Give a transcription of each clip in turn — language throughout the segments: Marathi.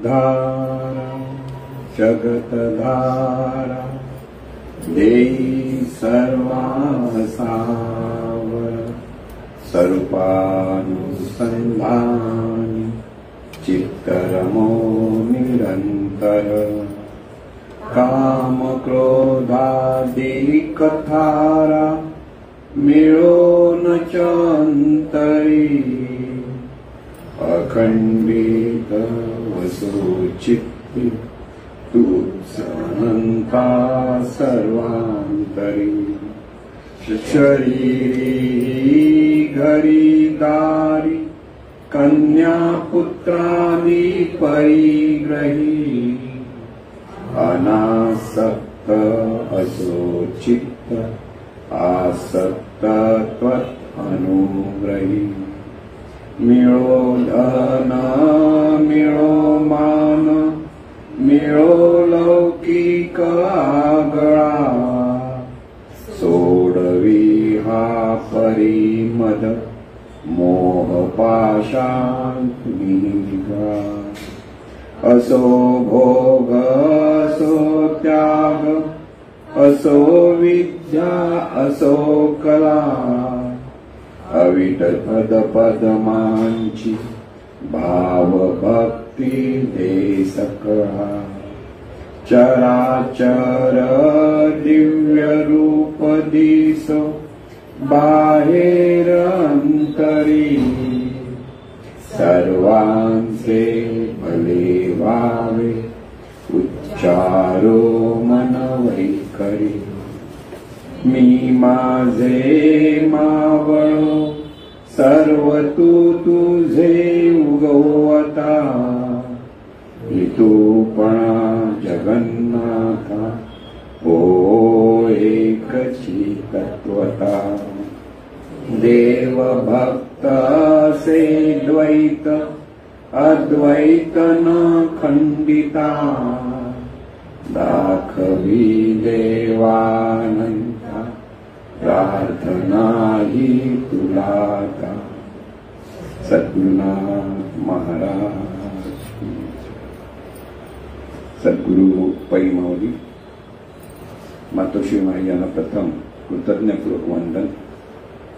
धारा जगतधारा देई सर्वासावर स्वरूपानुसंधानी चित्तरमो निरंतर काम क्रोधादिकथारा मिळो न चंतरी अखंडित वसुचित्ती तूच अनंता सर्वांतरी शरीरी घरी दारी कन्या पुत्रानी परिग्रही अनासक्त असो चित्त आसक्त त्वत् अनुग्रही मिळो धन मिळो मान मिळो लौकिक आगळा सोडवी हा परिमद मोह पाशांत निघा असो भोग असो त्याग असो विद्या असो कला अविट पद पदमांची भाव भक्ती दे सकळा चराचर दिव्य रूप दिसो बाहेर अंतरी सर्वांचे भले व्हावे उच्चारो मन वैखरी मी माझे मावळो सर्व तू तुझे उगवता तूपणा जगन्नाथा ओ एकची तत्वता देव भक्त से द्वैत अद्वैत न खंडिता दाखवी देवानंता प्रार्थना ही तुलाता सद्गुरुनाथ महाराज सद्गुरु पै माऊली मातोश्री माई यांना प्रथम कृतज्ञपूर्वक वंदन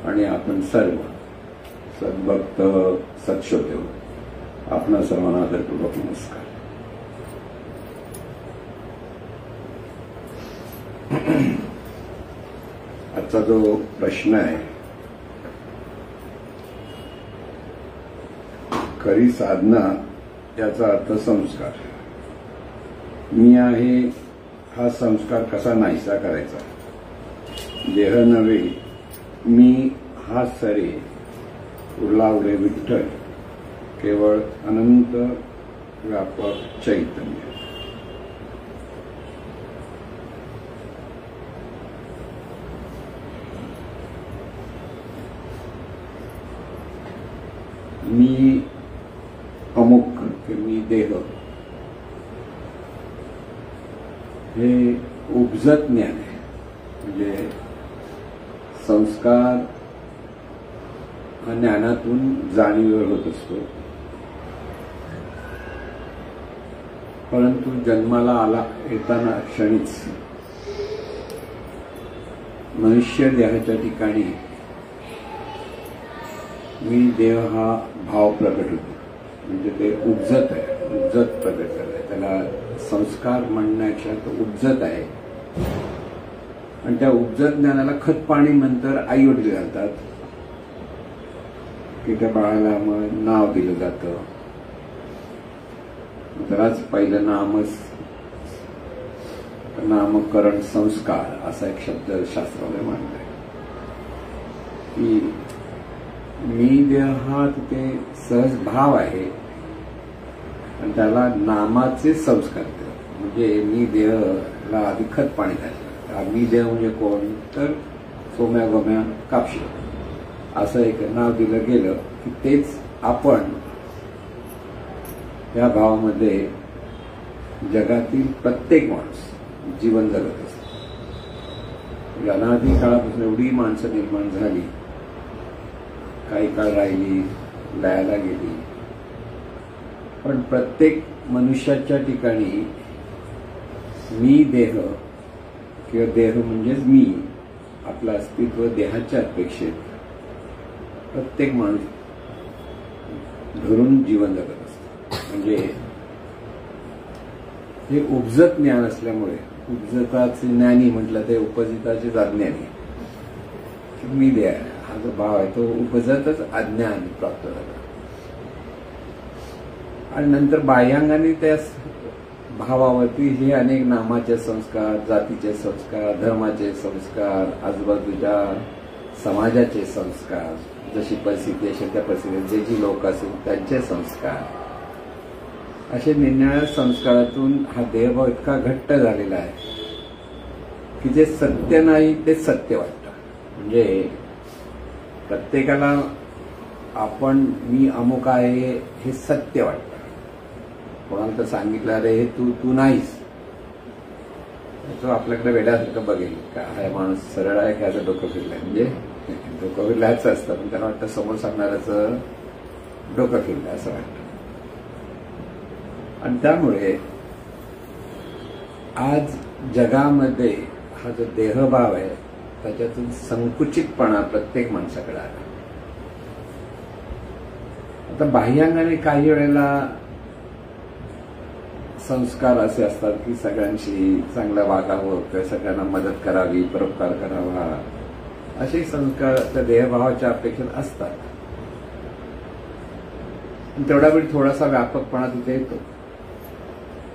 आणि आपण सर्व सद्भक्त सत्श्रोते आपणा सर्वांना आदरपूर्वक नमस्कार. आजचा जो प्रश्न आहे खरी साधना याचा अर्थ संस्कार. मी आहे हा संस्कार कसा नाहीसा करायचा. देह नव्हे मी हा सरे उरला उरे विठ्ठल केवळ अनंत व्यापक चैतन्य. मी अमुक की मी देह हे उपजत ज्ञान आहे. म्हणजे संस्कार हा ज्ञानातून जाणीवेवर होत असतो. परंतु जन्माला आला येताना क्षणीच मनुष्य देहाच्या ठिकाणी मी देह हा भाव प्रकट होतो. म्हणजे ते उपजत आहे, उपजत प्रकट करत आहे. त्याला संस्कार म्हणण्याच्या तो उपजत आहे. आणि त्या उपजत ज्ञानाला खत पाणी नंतर आई वडील घालतात की त्या बाळाला मग नाव दिलं जातं. तरच पहिलं नामकरण संस्कार असा एक शब्द शास्त्रामध्ये मांडलाय की मी देह हा तिथे सहज भाव आहे आणि त्याला नामाचे संस्कार देतात. म्हणजे मी देहला आधी खत पाणी घातलं. मी देह म्हणजे कोण तर सोम्या गोम्या कापशी असं एक नाव दिलं गेलं की तेच आपण या भावामध्ये जगातील प्रत्येक माणूस जीवन जगत असतो. अनादी काळापासून एवढी माणसं निर्माण झाली, काही काळ राहिली, लयाला गेली, पण प्रत्येक मनुष्याच्या ठिकाणी मी देह किंवा देह म्हणजेच मी, आपलं अस्तित्व देहाच्या अपेक्षेत प्रत्येक माणूस धरून जीवन जगत असतो. म्हणजे हे उपजत ज्ञान असल्यामुळे, उपजताचे ज्ञानी म्हटलं ते उपजिताचे अज्ञानी, मी देह हा जो भाव आहे तो उपजतच अज्ञान प्राप्त झाला. आणि नंतर बाह्यांगाने त्या भावावरती हे अनेक नामाचे संस्कार, जातीचे संस्कार, धर्माचे संस्कार, आजूबाजूच्या समाजाचे संस्कार, जशी परिस्थिती असेल त्या परिस्थितीत जे जी लोक असेल त्यांचे संस्कार, असे निरनिराळ्या संस्कारातून हा देहभाव इतका घट्ट झालेला आहे की जे सत्य नाही ते सत्य वाटतं. म्हणजे प्रत्येकाला आपण मी अमुक आहे हे सत्य वाटतं. कोणाला तर सांगितलं अरे हे तू नाहीस, तो आपल्याकडे वेड्यासारखं बघेल का हा माणूस सरळ आहे का याचं डोकं फिरलंय. म्हणजे डोकं फिरल्याच असतं, पण त्याला वाटतं समोर सांगणाऱ्याचं डोकं फिरलं असं वाटतं. आणि त्यामुळे आज जगामध्ये हा जो देहभाव आहे त्याच्यातून संकुचितपणा प्रत्येक माणसाकडे आला. आता बाह्यांगाने काही वेळेला संस्कार असे असतात की सगळ्यांशी चांगलं वागावं किंवा सगळ्यांना मदत करावी, परोपकार करावा, असे संस्कार त्या देहभावाच्या अपेक्षेत असतात. तेवढा वेळ थोडासा व्यापकपणा तिथे येतो.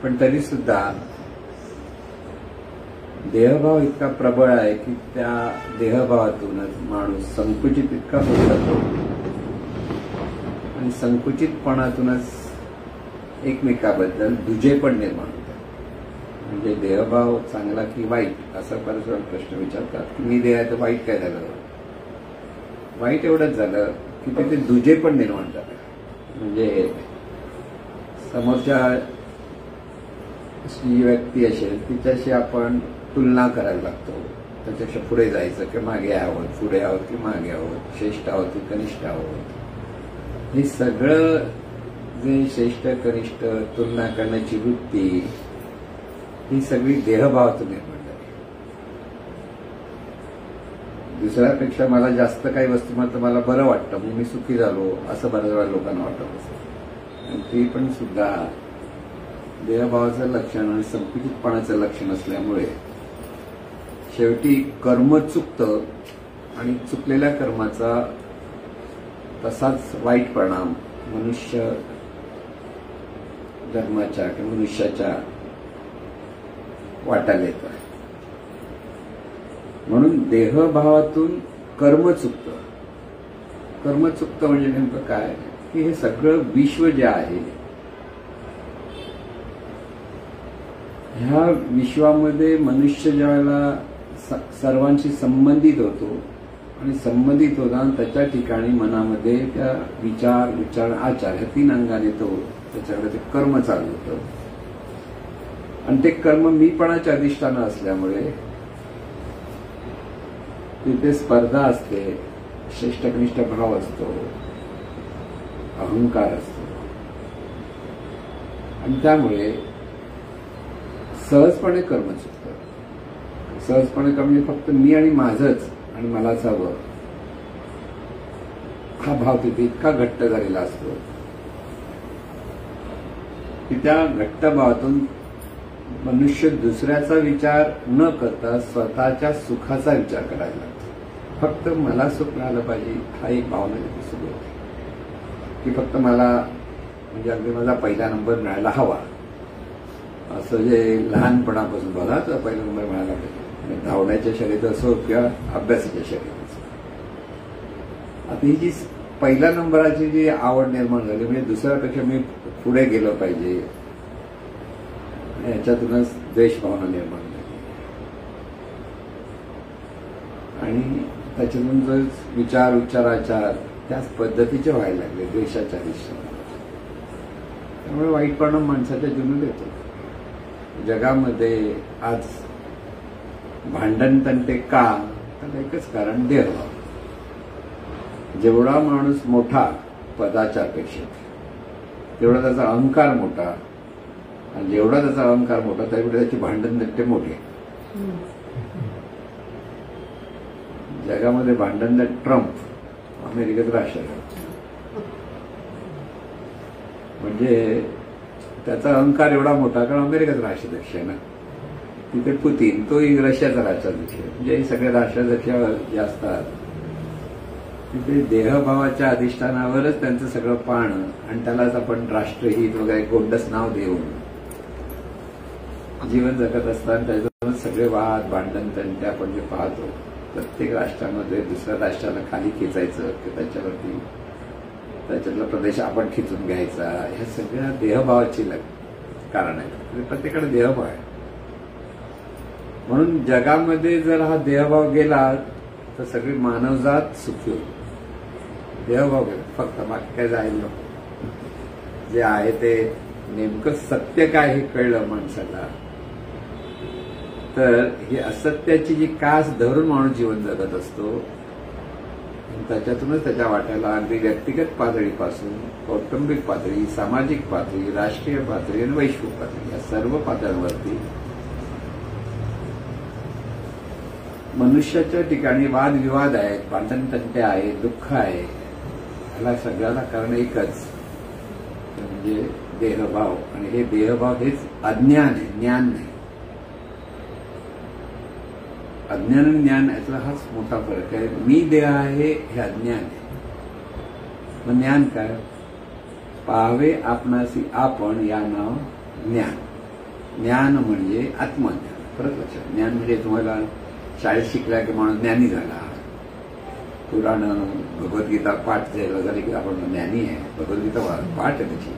पण तरी सुद्धा देहभाव इतका प्रबळ आहे की त्या देहभावातूनच माणूस संकुचित इतका होत जातो आणि संकुचितपणातूनच एकमेकाबद्दल दुजेपण निर्माण होतं. म्हणजे देहभाव चांगला की वाईट असं बरेच वेळा प्रश्न विचारतात की मी देह आहे तर वाईट काय झालं. वाईट एवढंच झालं की तिथे दुजेपण निर्माण झालं. म्हणजे समोरच्या जी व्यक्ती असेल तिच्याशी आपण तुलना करायला लागतो. त्याच्यापेक्षा पुढे जायचं की मागे आहोत, पुढे आहोत की मागे आहोत, श्रेष्ठ आहोत की कनिष्ठ आहोत. हे सगळं जे श्रेष्ठ कनिष्ठ तुलना करण्याची वृत्ती ही सगळी देहभावातून निर्माण झाली. दुसऱ्यापेक्षा मला जास्त काही वस्तू मात्र मला बरं वाटतं म्हणजे मी सुखी झालो असं बऱ्याच वेळा लोकांना वाटत असतं. आणि ते पण सुद्धा देहभावाचं लक्षण आणि संकुचितपणाचं लक्षण असल्यामुळे शेवटी कर्म चुकतं आणि चुकलेल्या कर्माचा तसाच वाईट परिणाम मनुष्य धर्माच्या किंवा मनुष्याच्या वाट्याला येतो. म्हणून देहभावातून कर्म चुकतं. कर्म चुकतं म्हणजे नेमकं काय की हे सगळं विश्व जे आहे ह्या विश्वामध्ये मनुष्य ज्यावेळेला सर्वांशी संबंधित होतो आणि संबंधित होताना त्याच्या ठिकाणी मनामध्ये त्या विचार आचार ह्या 3 अंगाने तो त्याच्याकडे ते कर्म चालू होतं. आणि ते कर्म मीपणाच्या अधिष्ठानं असल्यामुळे तिथे स्पर्धा असते, श्रेष्ठ कनिष्ठ भाव असतो, अहंकार असतो. आणि त्यामुळे सहजपणे कर्म चुकतं. सहजपणे कर्म म्हणजे फक्त मी आणि माझंच आणि मलाच हवं हा भाव तिथे इतका घट्ट झालेला असतो की त्या घट्ट भावातून मनुष्य दुसऱ्याचा विचार न करता स्वतःच्या सुखाचा विचार करायला लागतो. फक्त मला सुख मिळालं पाहिजे हा एक भावना तिथे सुरू होते की फक्त मला म्हणजे अगदी माझा पहिला नंबर मिळायला हवा असं जे लहानपणापासून बघा तर पहिला नंबर मिळाला पाहिजे. धावण्याच्या शर्यत असो किंवा अभ्यासाच्या शर्यत असो. आता ही जी पहिल्या नंबराची जी आवड निर्माण झाली म्हणजे दुसऱ्यापेक्षा मी पुढे गेलो पाहिजे याच्यातूनच द्वेषभावना निर्माण झाली आणि त्याच्यातून जो विचार उच्चाराचार त्याच पद्धतीचे व्हायला लागले द्वेषाच्या दिशेने. त्यामुळे वाईट परिणाम माणसाच्या जीवनात येतो. जगामध्ये आज भांडण तंटे का तर एकच कारण देहभाव. जेवढा माणूस मोठा पदाच्या अपेक्षेत तेवढा त्याचा अहंकार मोठा आणि जेवढा त्याचा अहंकार मोठा त्यावेळी त्याची भांडण नट्टे मोठे. जगामध्ये भांडण ट्रम्प अमेरिकेत राष्ट्राध्यक्ष म्हणजे त्याचा अहंकार एवढा मोठा, कारण अमेरिकेचा राष्ट्राध्यक्ष आहे ना. तिथे पुतीन तोही रशियाचा राष्ट्राध्यक्ष आहे. म्हणजे हे सगळे राष्ट्राध्यक्ष जे असतात तिथे देहभावाच्या अधिष्ठानावरच त्यांचं सगळं पाहणं आणि त्यालाच आपण राष्ट्रहित वगैरे गोंडस नाव देऊन जीवन जगत असताना त्याच्यातून सगळे वाद भांडण त्यांचे आपण जे पाहतो. प्रत्येक राष्ट्रामध्ये दुसऱ्या राष्ट्राला खाली खेचायचं की त्याच्यावरती त्याच्यातला प्रदेश आपण खिचून घ्यायचा, ह्या सगळ्या देहभावाची कारण आहेत. प्रत्येकाकडे देहभाव आहे. म्हणून जगामध्ये जर हा देहभाव गेला तर सगळी मानवजात सुखी होईल. देहभाव गेला फक्त, बाकी काय जायला नको. जे आहे ते नेमकं सत्य काय हे कळलं माणसाला तर ही असत्याची जी कास धरून माणूस जीवन जगत असतो. त्याच्यातूनच त्याच्या वाट्याला अगदी व्यक्तिगत पातळीपासून कौटुंबिक पातळी, सामाजिक पातळी, राष्ट्रीय पातळी आणि वैश्विक पातळी या सर्व पातळ्यांवरती मनुष्याच्या ठिकाणी वादविवाद आहेत, भांडणतंटे आहेत, दुःख आहे. ह्याला सगळ्याला कारण एकच म्हणजे देहभाव. आणि हे देहभाव हेच अज्ञान आहे, ज्ञान नाही. अज्ञान आणि ज्ञान यातला हाच मोठा फरक आहे. मी देह आहे हे अज्ञान आहे. मग ज्ञान काय? पाहावे आपणासी आपण या नाव ज्ञान. ज्ञान म्हणजे आत्मज्ञान. परत लक्षात, ज्ञान म्हणजे तुम्हाला शाळेत शिकला की माणूस ज्ञानी झाला. पुराण भगवद्गीता पाठ झाली की आपण ज्ञानी आहे. भगवद्गीता पाठ आहे त्याची.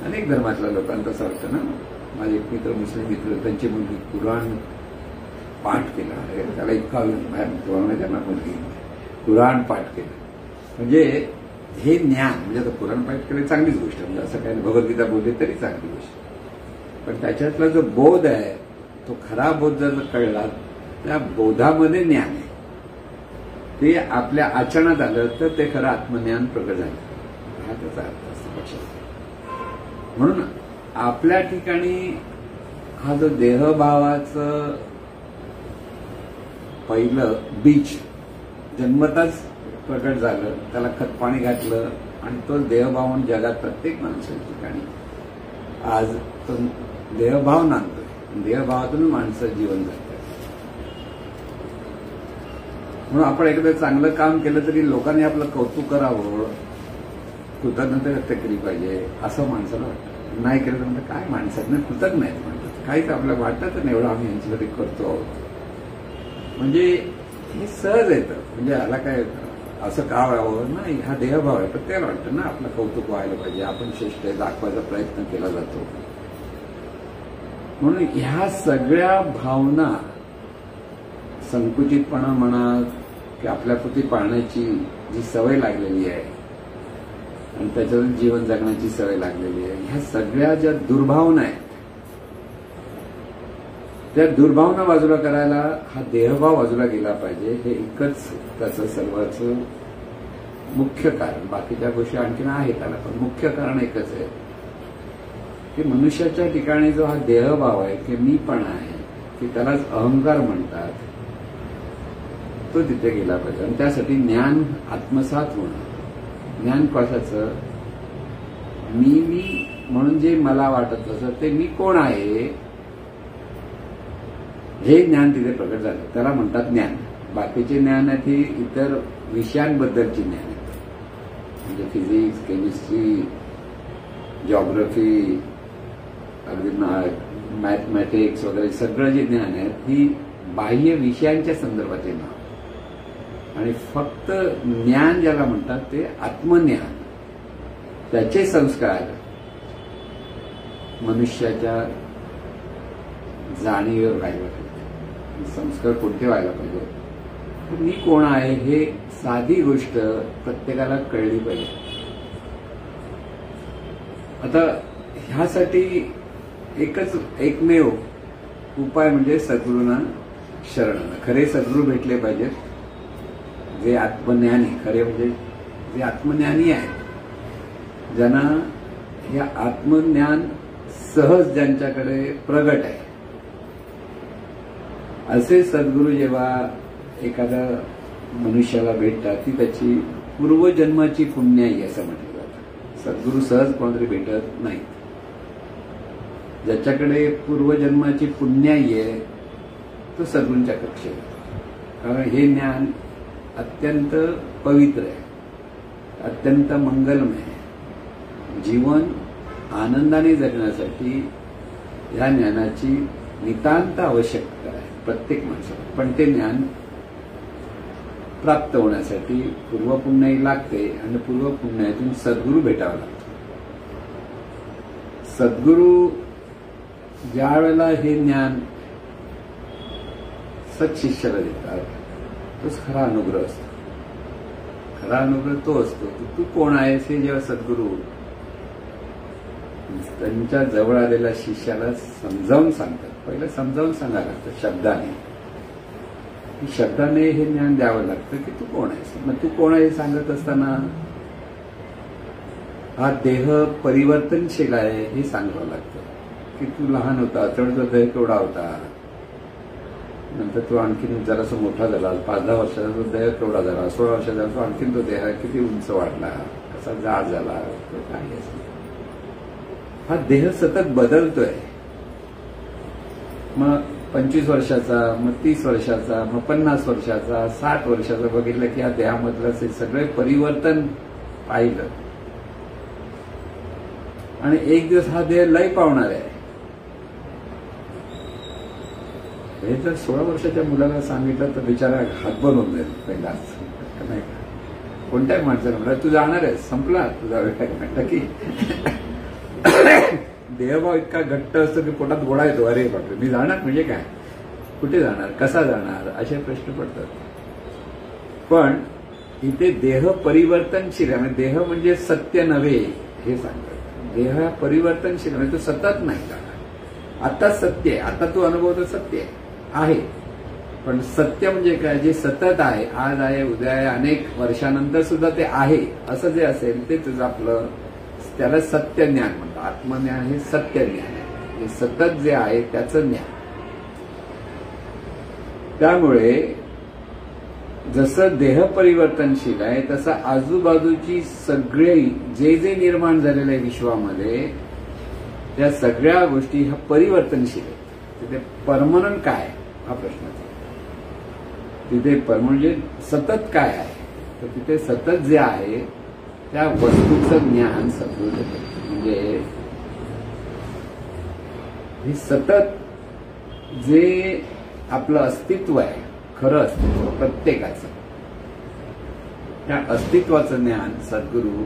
अनेक धर्मातल्या लोकांना तसं वाटतं ना. माझे एक मित्र, मुस्लिम मित्र, त्यांची मुलगी कुराण पाठ केला. त्याला इतका त्यांना मुलगी कुराण पाठ केलं. म्हणजे हे ज्ञान म्हणजे आता कुराण पाठ केलं चांगलीच गोष्ट, म्हणजे असं काही भगवद्गीता बोलली तरी चांगली गोष्ट. पण त्याच्यातला जो बोध आहे तो खरा बोध जर कळला त्या बोधामध्ये ज्ञान आहे. ते आपल्या आचरणात आलं तर ते खरं आत्मज्ञान प्रगट झालं. हा त्याचा अर्थ असतो लक्षात. म्हणून आपल्या ठिकाणी हा जो देहभावाचं पहिलं बीज जन्मताच प्रकट झालं, त्याला खतपाणी घातलं आणि तो देहभाव म्हणून जगात प्रत्येक माणसाच्या ठिकाणी आज तो देहभाव नांदतोय. देहभावातून माणसं जीवन जगतात. म्हणून आपण एखादं चांगलं काम केलं तरी लोकांनी आपलं कौतुक करावं, कृतज्ञता व्यक्त केली पाहिजे असं माणसाला वाटतं. नाही केलं तर म्हणतात काय माणसात कृतज्ञ आहेत म्हणतात. काहीच आपल्याला वाटतं नाही एवढं आम्ही यांच्यासाठी करतो आहोत. म्हणजे हे सहज येतं. म्हणजे याला काय असं का व्हावं नाही, हा देहभाव आहे. प्रत्येकाला वाटतं ना आपलं कौतुक व्हायला पाहिजे, आपण श्रेष्ठ आहे दाखवायचा प्रयत्न केला जातो. म्हणून ह्या सगळ्या भावना संकुचितपणा म्हणा की आपल्यापुरती पाहण्याची जी सवय लागलेली आहे आणि त्याच्यातून जीवन जगण्याची सवय लागलेली आहे, ह्या सगळ्या ज्या दुर्भावना आहेत त्या दुर्भावना बाजूला करायला हा देहभाव बाजूला गेला पाहिजे. हे एकच त्याचं सर्वांचं मुख्य कारण. बाकीच्या गोष्टी आणखीन आहेत त्याला, पण मुख्य कारण एकच आहे की मनुष्याच्या ठिकाणी जो हा देहभाव आहे की मीपणा आहे की त्यालाच अहंकार म्हणतात तो तिथे गेला पाहिजे. आणि त्यासाठी ज्ञान आत्मसात होणं. ज्ञान कशाचं? मी म्हणून जे मला वाटत असं ते मी कोण आहे हे ज्ञान तिथे प्रकट झालं. त्याला म्हणतात ज्ञान. बाकीचे ज्ञान आहे ती इतर विषयांबद्दलची ज्ञान आहेत. म्हणजे फिजिक्स, केमिस्ट्री, जॉग्रफी, अगदी मॅथमॅटिक्स वगैरे सगळं जे ज्ञान आहे ही बाह्य विषयांच्या संदर्भातले नाव. आणि फक्त ज्ञान ज्याला म्हणतात ते आत्मज्ञान. त्याचे संस्कार मनुष्याच्या जाणीवेवर व्हायला पाहिजे. संस्कार कोणते व्हायला पाहिजे? मी कोण आहे हे साधी गोष्ट प्रत्येकाला कळली पाहिजे. आता ह्यासाठी एकमेव उपाय म्हणजे सद्गुरूंना शरण. खरे सद्गुरू भेटले पाहिजेत जे आत्मज्ञानी, खरे म्हणजे जे आत्मज्ञानी आहेत, ज्यांना हे आत्मज्ञान सहज ज्यांच्याकडे प्रगट आहे असे सद्गुरू जेव्हा एखाद्या मनुष्याला भेटतात ती त्याची पूर्वजन्माची पुण्याई असं म्हटलं जातं. सद्गुरू सहज कोणतरी भेटत नाही. ज्याच्याकडे पूर्वजन्माची पुण्याई आहे तो सद्गुरूंच्या कक्षेत येतो. कारण हे ज्ञान अत्यंत पवित्र आहे, अत्यंत मंगलमय आहे. जीवन आनंदाने जगण्यासाठी या ज्ञानाची नितांत आवश्यकता आहे प्रत्येक माणसाला. पण ते ज्ञान प्राप्त होण्यासाठी पूर्वपुण्याई लागते आणि पूर्वपुण्याईतून सद्गुरू भेटावा लागतो. सद्गुरू ज्या वेळेला हे ज्ञान सत्शिष्याला देतात तोच खरा अनुग्रह असतो. खरा अनुग्रह तो असतो की तू कोण आहेस हे जेव्हा सद्गुरू त्यांच्या जवळ आलेल्या शिष्याला समजावून सांगतात. पहिलं समजावून सांगायला लागतं शब्दाने. शब्दाने हे ज्ञान द्यावं लागतं की तू कोण आहेस. मग तू कोण आहे सांगत असताना हा देह परिवर्तनशील आहे हे सांगावं लागतं. की तू लहान होता तेवढा देह केवढा होता, नंतर तो आणखीन जरासा मोठा झाला, 5-10 वर्षाचा तो देह केवढा झाला, 16 वर्षाचा झाला तो आणखीन तो देह किती उंच वाढला, कसा जाड झाला, तो काही असं. हा देह सतत बदलतोय. मग 25 वर्षाचा, मग 30 वर्षाचा, मग 50 वर्षाचा, 60 वर्षाचा बघितलं की या देहामधलं हे सगळे परिवर्तन पाहिलं आणि एक दिवस हा देह लय पावणार आहे. हे जर 16 वर्षाच्या मुलाला सांगितलं तर बिचारा हातबल होऊन जाईल पहिलाच. नाही का कोणत्याही माणसाला म्हणा तू जाणार आहेस, संपला तुझा वेळ. म्हटलं की देहभाव इतका घट्ट असतो की पोटात गोळा येतो. अरे बापरे मी जाणार म्हणजे काय, कुठे जाणार, कसा जाणार, असे प्रश्न पडतात. पण इथे देह परिवर्तनशील आहे. देह म्हणजे सत्य नव्हे हे सांगतात. देह परिवर्तनशील म्हणजे तो सतत नाही जाणार. आता सत्य आहे, आता तू अनुभवतो सत्य आहे. पण सत्य म्हणजे काय, जे सतत आहे, आज आहे, उद्या आहे, अनेक वर्षानंतर सुद्धा ते आहे असं जे असेल ते तुझं आपलं, त्याला सत्य ज्ञान म्हणतात. आत्मज्ञान हे सत्य ज्ञान आहे. हे सतत जे आहे त्याचं ज्ञान. त्यामुळे जसं देह परिवर्तनशील आहे तसं आजूबाजूची सगळे जे जे निर्माण झालेलं आहे विश्वामध्ये त्या सगळ्या गोष्टी ह्या परिवर्तनशील आहेत. तिथे परमनंट काय हा प्रश्न. तिथे म्हणजे सतत काय आहे, तर तिथे सतत जे आहे त्या वस्तूचं ज्ञान सद्गुरू देतात. म्हणजे हे सतत जे आपलं अस्तित्व आहे, खरं अस्तित्व प्रत्येकाचं, त्या अस्तित्वाचं ज्ञान सद्गुरू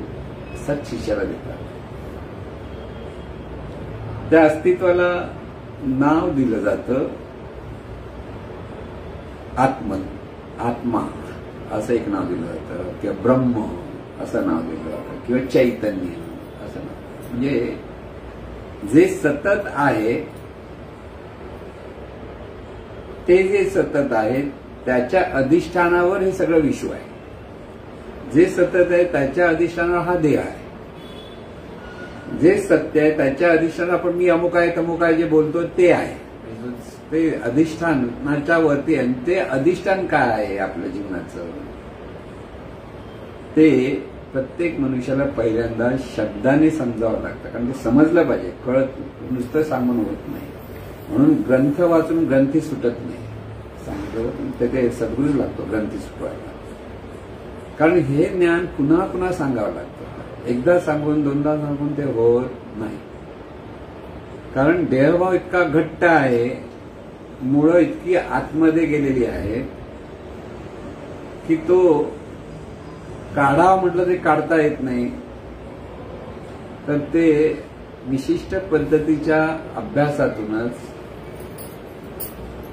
सत्शिष्याला देतात. त्या अस्तित्वाला नाव दिलं जातं आत्मा असं एक नाव दिलं जातं, किंवा ब्रह्म असं नाव दिलं जातं, किंवा चैतन्य असं नाव. म्हणजे जे सतत आहे ते जे सतत आहे त्याच्या अधिष्ठानावर हे सगळं विश्व आहे. जे सतत आहे त्याच्या अधिष्ठानावर हा देह आहे. जे सत्य आहे त्याच्या अधिष्ठान आपण मी अमुक आहे तमुक आहे जे बोलतो ते आहे. ते अधिष्ठानाच्या वरती आहे. ते अधिष्ठान काय आहे आपल्या जीवनाचं ते प्रत्येक मनुष्याला पहिल्यांदा शब्दाने समजावं लागतं. कारण ते समजलं पाहिजे, कळत नुसतं सांगून होत नाही. म्हणून ग्रंथ वाचून ग्रंथी सुटत नाही. सांगितलं ते सद्गुरूच लागतो ग्रंथी सुटवायला. कारण हे ज्ञान पुन्हा पुन्हा सांगावं लागतं. एकदा सांगून दोनदा सांगून ते होत नाही. कारण देहभाव इतका घट्ट आहे, मुळं इतकी आतमध्ये गेलेली आहे की तो काढावं म्हटलं ते काढता येत नाही. तर ते विशिष्ट पद्धतीच्या अभ्यासातूनच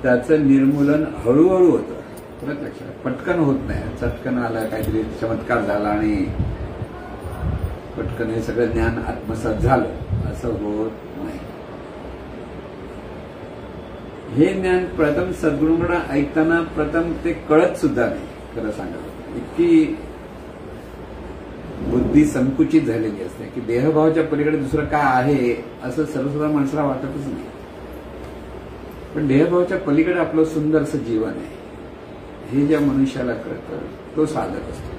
त्याचं निर्मूलन हळूहळू होतं. परत लक्षात, पटकन होत नाही. चटकन आला काहीतरी चमत्कार झाला आणि पटकन हे सगळं ज्ञान आत्मसात झालं असं होत नाही. हे ज्ञान प्रथम सद्गुरूंकडे ऐकताना प्रथम ते कळत सुद्धा नाही. खरं सांगायचं इतकी बुद्धी संकुचित झालेली असते की देहभावाच्या पलीकडे दुसरं काय आहे असं सर्वसाधारण माणसाला वाटतच नाही. पण देहभावाच्या पलीकडे आपलं सुंदरसं जीवन आहे हे ज्या मनुष्याला कळतं तो साधक असतो.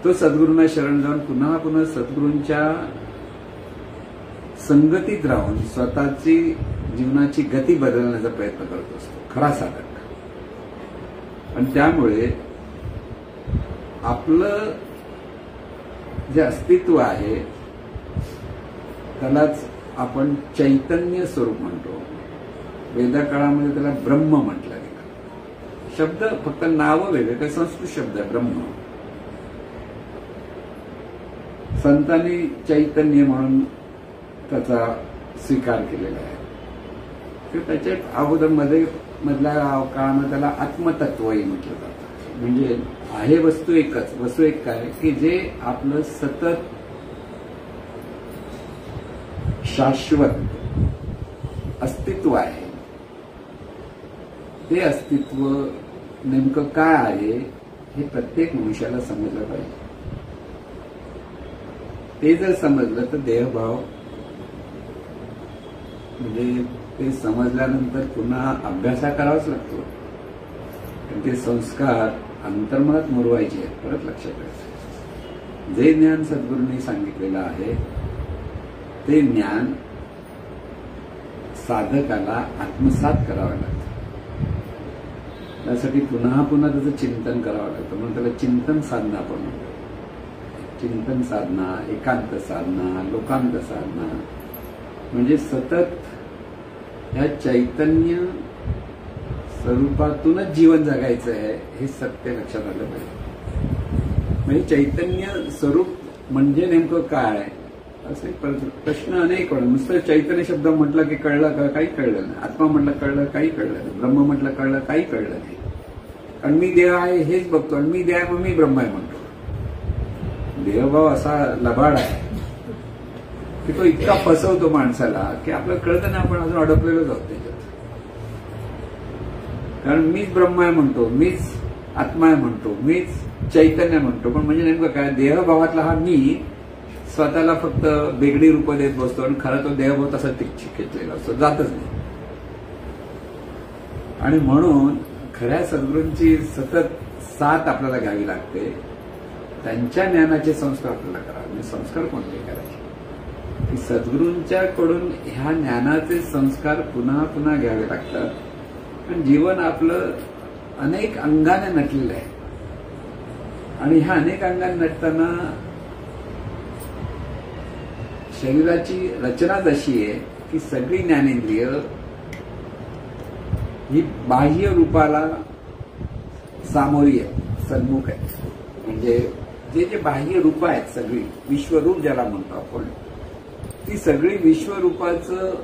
तो सद्गुरूंना शरण जाऊन पुन्हा पुन्हा सद्गुरूंच्या संगतीत राहून स्वतःची जीवनाची गती बदलण्याचा प्रयत्न करत असतो खरा साधक. आणि त्यामुळे आपलं जे अस्तित्व आहे त्यालाच आपण चैतन्य स्वरूप म्हणतो. वेदकाळामध्ये त्याला ब्रह्म म्हटलं गेलं. शब्द फक्त नावं वेगळे, काही संस्कृत शब्द आहे ब्रह्म. संतांनी चैतन्य म्हणून त्याचा स्वीकार केलेला आहे. त्याच्या अगोदर मधल्या काळामध्ये त्याला आत्मतत्वही म्हटलं जातं. म्हणजे आहे वस्तू एकच. वस्तू एक काय की जे आपलं सतत शाश्वत अस्तित्व आहे. ते अस्तित्व नेमकं काय आहे हे प्रत्येक मनुष्याला समजलं पाहिजे. ते जर समजलं तर देहभाव म्हणजे ते समजल्यानंतर पुन्हा अभ्यासा करावाच लागतो. ते संस्कार अंतर्मनात मुरवायचे आहेत. परत लक्षात ठेवायचं जे ज्ञान सद्गुरूंनी सांगितलेलं आहे ते ज्ञान साधकाला आत्मसात करावं लागतं. त्यासाठी पुन्हा पुन्हा त्याचं चिंतन करावं लागतं. म्हणून त्याला चिंतन साधना आपण म्हणतो. चिंतन साधना, एकांत साधना, लोकांत साधना म्हणजे सतत या चैतन्य स्वरूपातूनच जीवन जगायचं आहे हे सत्य लक्षात आलं पाहिजे. म्हणजे चैतन्य स्वरूप म्हणजे नेमकं काय असे प्रश्न अनेक पडतात. नुसतं चैतन्य शब्द म्हटलं की कळलं का? काही कळलं नाही. आत्मा म्हटलं कळलं, काही कळलं नाही. ब्रह्म म्हटलं कळलं, काही कळलं नाही. कारण मी देह आहे हेच बघतो आणि मी देह आहे मग मी ब्रह्म आहे म्हणतो. देहभाव असा लबाड आहे की तो इतका फसवतो माणसाला की आपलं कळतं नाही, आपण अजून अडकलेलोच आहोत त्याच्यात. कारण मीच ब्रह्म आहे म्हणतो, मीच आत्मा आहे म्हणतो, मीच चैतन्य म्हणतो. पण म्हणजे नेमकं काय? देहभावातला हा मी स्वतःला फक्त बेगडी रूप देत बसतो आणि खरा तो देहभाव तसा खेचलेला असतो, जातच नाही. आणि म्हणून खऱ्या सद्गुरूंची सतत साथ आपल्याला घ्यावी लागते. त्यांच्या ज्ञानाचे संस्कार आपल्याला करावे. म्हणजे संस्कार कोणते करायचे की सद्गुरूंच्याकडून ह्या ज्ञानाचे संस्कार पुन्हा पुन्हा घ्यावे लागतात. पण जीवन आपलं अनेक अंगाने नटलेलं आहे आणि ह्या अनेक अंगाने नटताना शरीराची रचनाच अशी आहे की सगळी ज्ञानेंद्रिय ही बाह्य रूपाला सामोरी आहे, सन्मुख आहे. म्हणजे जे जे बाह्य रूप आहेत सगळी विश्वरूप ज्याला म्हणतो आपण, ती सगळी विश्वरूपाचं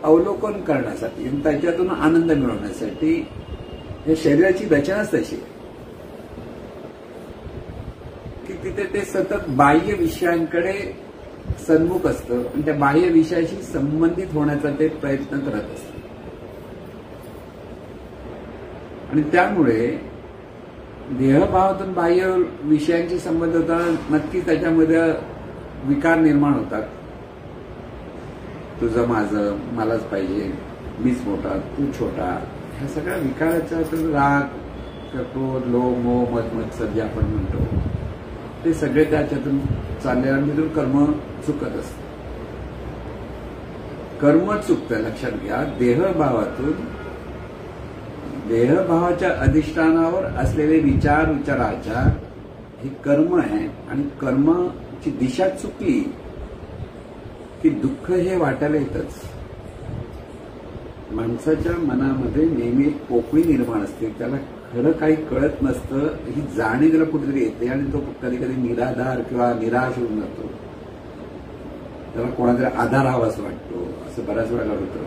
अवलोकन करण्यासाठी आणि त्याच्यातून आनंद मिळवण्यासाठी या शरीराची रचनाच तशी आहे की तिथे ते सतत बाह्य विषयांकडे सन्मुख असतं आणि त्या बाह्य विषयाशी संबंधित होण्याचा ते प्रयत्न करत असतं. आणि त्यामुळे देहभावातून बाह्य विषयांशी संबंध होताना नक्की त्याच्यामध्ये विकार निर्माण होतात. तुझं माझं, मलाच पाहिजे, मीच मोठा, तू छोटा, ह्या सगळ्या विकाराच्या राग, क्रोध, लोभ, मोह, मद, मत्सर जे आपण म्हणतो ते सगळे त्याच्यातून चालले आणि तिथून कर्म चुकत असतं. कर्म चुकतं लक्षात घ्या. देहभावाच्या अधिष्ठानावर असलेले विचार विचाराचार हे कर्म आहे. आणि कर्माची दिशा चुकली की दुःख हे वाटायला येतच. माणसाच्या मनामध्ये नेहमी एक पोकळी निर्माण असते. त्याला खरं काही कळत नसतं ही जाणीव त्याला कुठेतरी येते आणि तो कधी कधी निराधार किंवा निराश होऊन जातो. त्याला कोणातरी आधार हवा असं वाटतो. असं बऱ्याच वेळेला होतं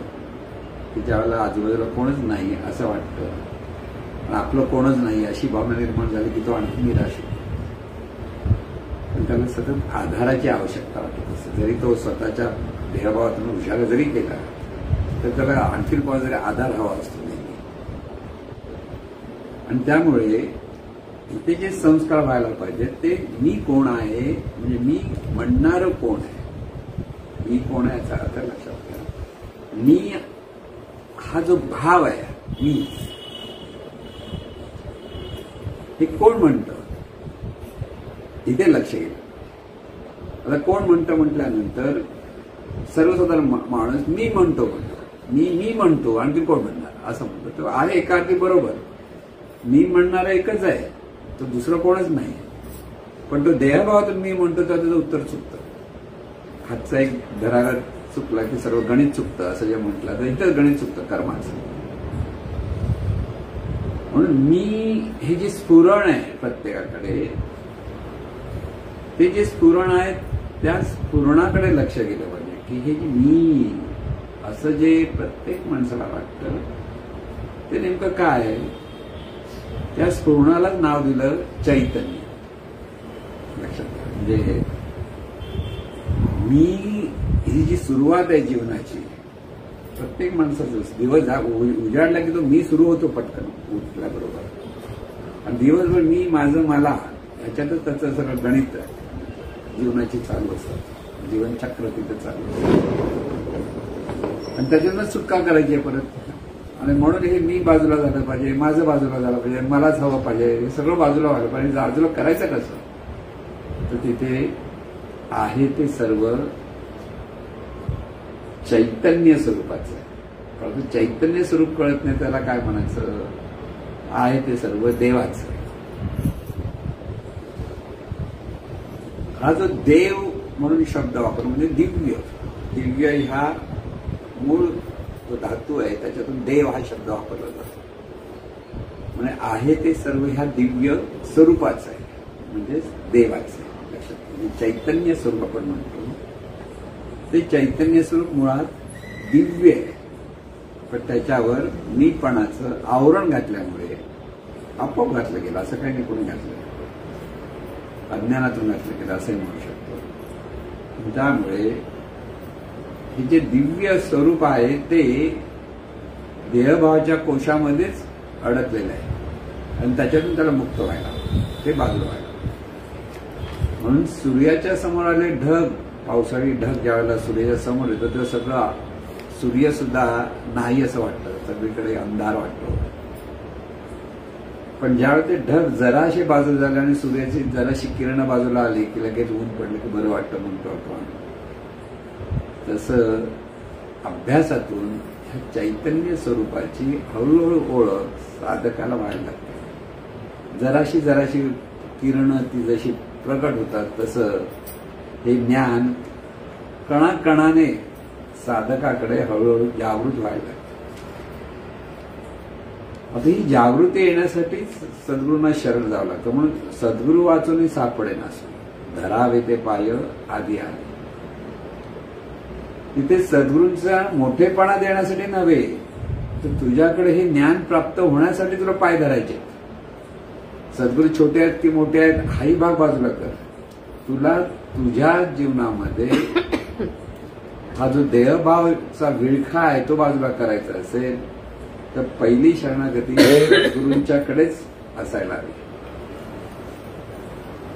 की ज्यावेळेला आजूबाजूला कोणच नाही असं वाटतं, आपलं कोणच नाही अशी भावना निर्माण झाली की तो आणखी निराश होतो. पण त्याला सतत आधाराची आवश्यकता वाटत असते. जरी तो स्वतःच्या देहभावातून हुशार जरी केला तर त्याला आणखी कोणाचा जरी आधार हवा असतो नेहमी. आणि त्यामुळे ते जे संस्कार व्हायला पाहिजे ते मी कोण आहे, म्हणजे मी म्हणणारं कोण आहे, मी कोण आहे याचा अर्थ लक्षात घ्या. मी हा जो भाव आहे, मी हे कोण म्हणतं इथे लक्ष गेलं. आता कोण म्हणतं म्हटल्यानंतर सर्वसाधारण माणूस मी म्हणतो, मी म्हणतो, आणखी कोण म्हणणार असं म्हणतो. तो आहे एका अर्थी बरोबर, मी म्हणणारा एकच आहे, तो दुसरं कोणच नाही. पण तो देहभावातून मी म्हणतो तर त्याचं उत्तर चुकतं. हातचा एक धराला चुकला की सर्व गणित चुकतं असं जे म्हटलं तर इथं गणित चुकतं कर्माचं. म्हणून मी हे जे स्फुरण आहे प्रत्येकाकडे, ते जे स्फुरण आहे त्या स्फुरणाकडे लक्ष गेलं पाहिजे की हे जे मी असं जे प्रत्येक माणसाला वाटतं ते नेमकं काय आहे. त्या स्फुरणालाच नाव दिलं चैतन्य. लक्षात घ्या. म्हणजे मी ही जी सुरुवात आहे जीवनाची, प्रत्येक माणसाचं दिवस उजाडला की तो मी सुरू होतो पटकन उठल्याबरोबर, आणि दिवसभर मी माझं मला ह्याच्यातच त्याचं सगळं गणित जीवनाची चालू असतात. जीवनचक्र तिथं चालू असतं आणि त्याच्यातनं सुटका करायची आहे परत. आणि म्हणून हे मी बाजूला झालं पाहिजे, माझं बाजूला झालं पाहिजे, मलाच हवं पाहिजे, हे सगळं बाजूला व्हायला पाहिजे. बाजूला करायचं कसं, तर तिथे आहे ते सर्व चैतन्य स्वरूपाचं आहे. परंतु चैतन्य स्वरूप कळत नाही त्याला काय म्हणायचं, आहे ते सर्व देवाचं. हा जो देव म्हणून शब्द वापरतो म्हणजे दिव्य, दिव्य ह्या मूळ जो धातू आहे त्याच्यातून देव हा शब्द वापरला जातो. म्हणजे आहे ते सर्व ह्या दिव्य स्वरूपाचं आहे, म्हणजेच देवाचं आहे. लक्षात, चैतन्य स्वरूप आपण म्हणतो ते चैतन्य स्वरूप मुळात दिव्य आहे, पण त्याच्यावर मीपणाचं आवरण घातल्यामुळे आपोआप घातलं गेलं. असं काही नाही कोणी घातलं, अज्ञानातून घातलं गेलं असंही म्हणू शकतो. त्यामुळे हे जे दिव्य स्वरूप आहे ते देहभावाच्या कोशामध्येच अडकलेलं आहे आणि त्याच्यातून त्याला मुक्त व्हायला, ते बाजूला व्हायला. म्हणून सूर्याच्या समोर आले ढग, पावसाळी ढग ज्यावेळेला सूर्याच्या समोर येतो तेव्हा सगळं सूर्य सुद्धा नाही असं वाटतं, सगळीकडे अंधार वाटतो. पण ज्यावेळेला ते ढग जराशे बाजूला झाले आणि सूर्याची जराशी किरण बाजूला आली की लगेच ऊन पडलं की बरं वाटतं म्हणतो आपण. तसं अभ्यासातून ह्या चैतन्य स्वरूपाची हळूहळू ओळख साधकाला व्हायला लागते. जराशी जराशी किरण ती जशी प्रकट होतात तसं हे ज्ञान कणाकणाने साधकाकडे हळूहळू जागृत व्हायला लागतं. आता ही जागृती येण्यासाठी सद्गुरूंना शरण जावं लागतं. म्हणून सद्गुरू वाचूनही सापडे नासू, धरावे ते पाय आधी आले. तिथे सद्गुरूंचा मोठेपणा देण्यासाठी नव्हे, तर तुझ्याकडे हे ज्ञान प्राप्त होण्यासाठी तुला पाय धरायचे. सद्गुरू छोटे आहेत की मोठे आहेत हाही भाग बाजूला कर. तुला तुझ्या जीवनामध्ये हा जो देहभावचा विळखा आहे तो बाजूला करायचा असेल तर पहिली शरणागती सद्गुरूंच्याकडेच असायला हवी.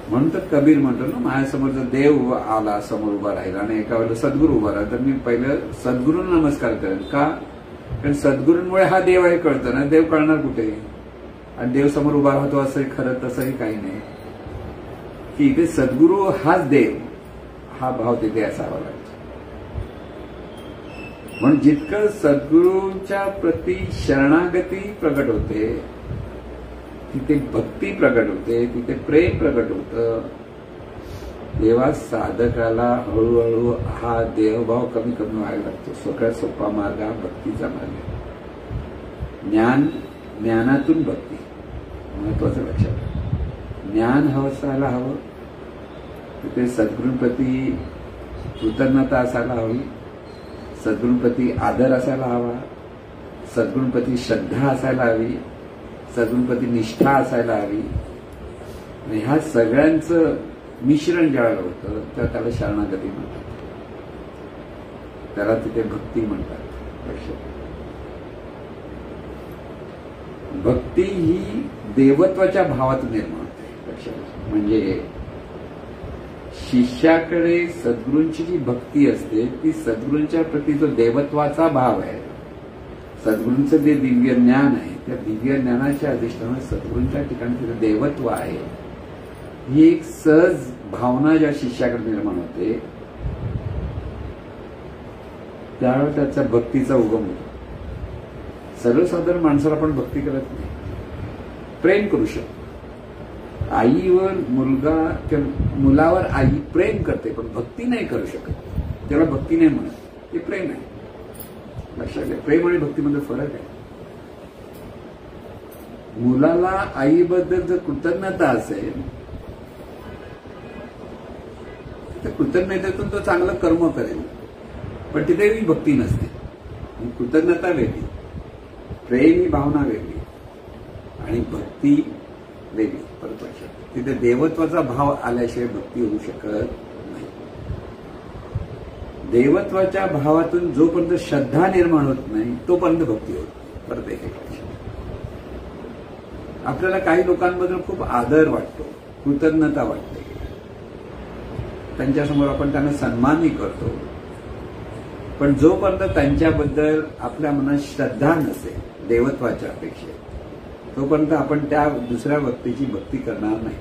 म्हणून तर कबीर म्हणतो ना, माझ्यासमोर जर देव आला समोर उभा राहिला आणि एका वेळेला सद्गुरू उभा राहिला तर मी पहिलं सद्गुरूंना नमस्कार करेन. का? कारण सद्गुरूंमुळे हा देव आहे कळतं ना, देव कळणार कुठे. आणि देव समोर उभा राहतो असंही खरं तसंही काही नाही, की इथे सद्गुरू हाच देव, हा भाव तिथे असावा लागतो. म्हणून जितकं सद्गुरूंच्या प्रती शरणागती प्रकट होते तिथे भक्ती प्रकट होते, तिथे प्रेम प्रकट होतं, तेव्हा साधकाला हळूहळू हा देहभाव कमी कमी व्हायला लागतो. सगळ्यात सोपा मार्ग हा भक्तीचा मार्ग आहे. ज्ञानातून भक्ती महत्वाचं लक्षात. ज्ञान असायला हवं, तिथे सद्गुरूंप्रती कृतज्ञता असायला हवी, सद्गुरूंप्रती आदर असायला हवा, सद्गुरूंप्रती श्रद्धा असायला हवी, सद्गुरूंप्रती निष्ठा असायला हवी. आणि ह्या सगळ्यांचं मिश्रण ज्यावेळेला होतं तर त्याला शरणागती म्हणतात, त्याला तिथे भक्ती म्हणतात. लक्षात, भक्ती ही देवत्वाच्या भावातून निर्माण. लक्षात. म्हणजे शिष्याकडे सद्गुरूंची जी भक्ती असते ती सद्गुरूंच्या प्रती जो देवत्वाचा भाव आहे, सद्गुरूंचं जे दिव्य ज्ञान आहे त्या दिव्य ज्ञानाच्या अधिष्ठानात सद्गुरूंच्या ठिकाणी तिथे देवत्व आहे, ही एक सहज भावना ज्या शिष्याकडे निर्माण होते त्यावेळेस त्याचा भक्तीचा उगम होतो. सर्वसाधारण माणसाला आपण भक्ती करत नाही, प्रेम करू शकतो. आईवर मुलगा किंवा मुलावर आई प्रेम करते पण भक्ती नाही करू शकत, त्याला भक्ती नाही म्हणत, ते प्रेम आहे. लक्षात घ्या, प्रेम आणि भक्तीमध्ये फरक आहे. मुलाला आईबद्दल जर कृतज्ञता असेल तर कृतज्ञतेतून तो चांगलं कर्म करेल, पण तिथेही भक्ती नसते. कृतज्ञता वेगळी, प्रेम ही भावना वेगळी आणि भक्ती वेगळी. परत लक्षात, तिथे देवत्वाचा भाव आल्याशिवाय भक्ती होऊ शकत नाही. देवत्वाच्या भावातून जोपर्यंत श्रद्धा निर्माण होत नाही तोपर्यंत भक्ती होत नाही. परत एक लक्षात, आपल्याला काही लोकांबद्दल खूप आदर वाटतो, कृतज्ञता वाटते, त्यांच्यासमोर आपण त्यांना सन्मानही करतो, पण जोपर्यंत त्यांच्याबद्दल आपल्या मनात श्रद्धा नसेल देवत्वाच्या अपेक्षेत तोपर्यंत आपण त्या दुसऱ्या व्यक्तीची भक्ती करणार नाही.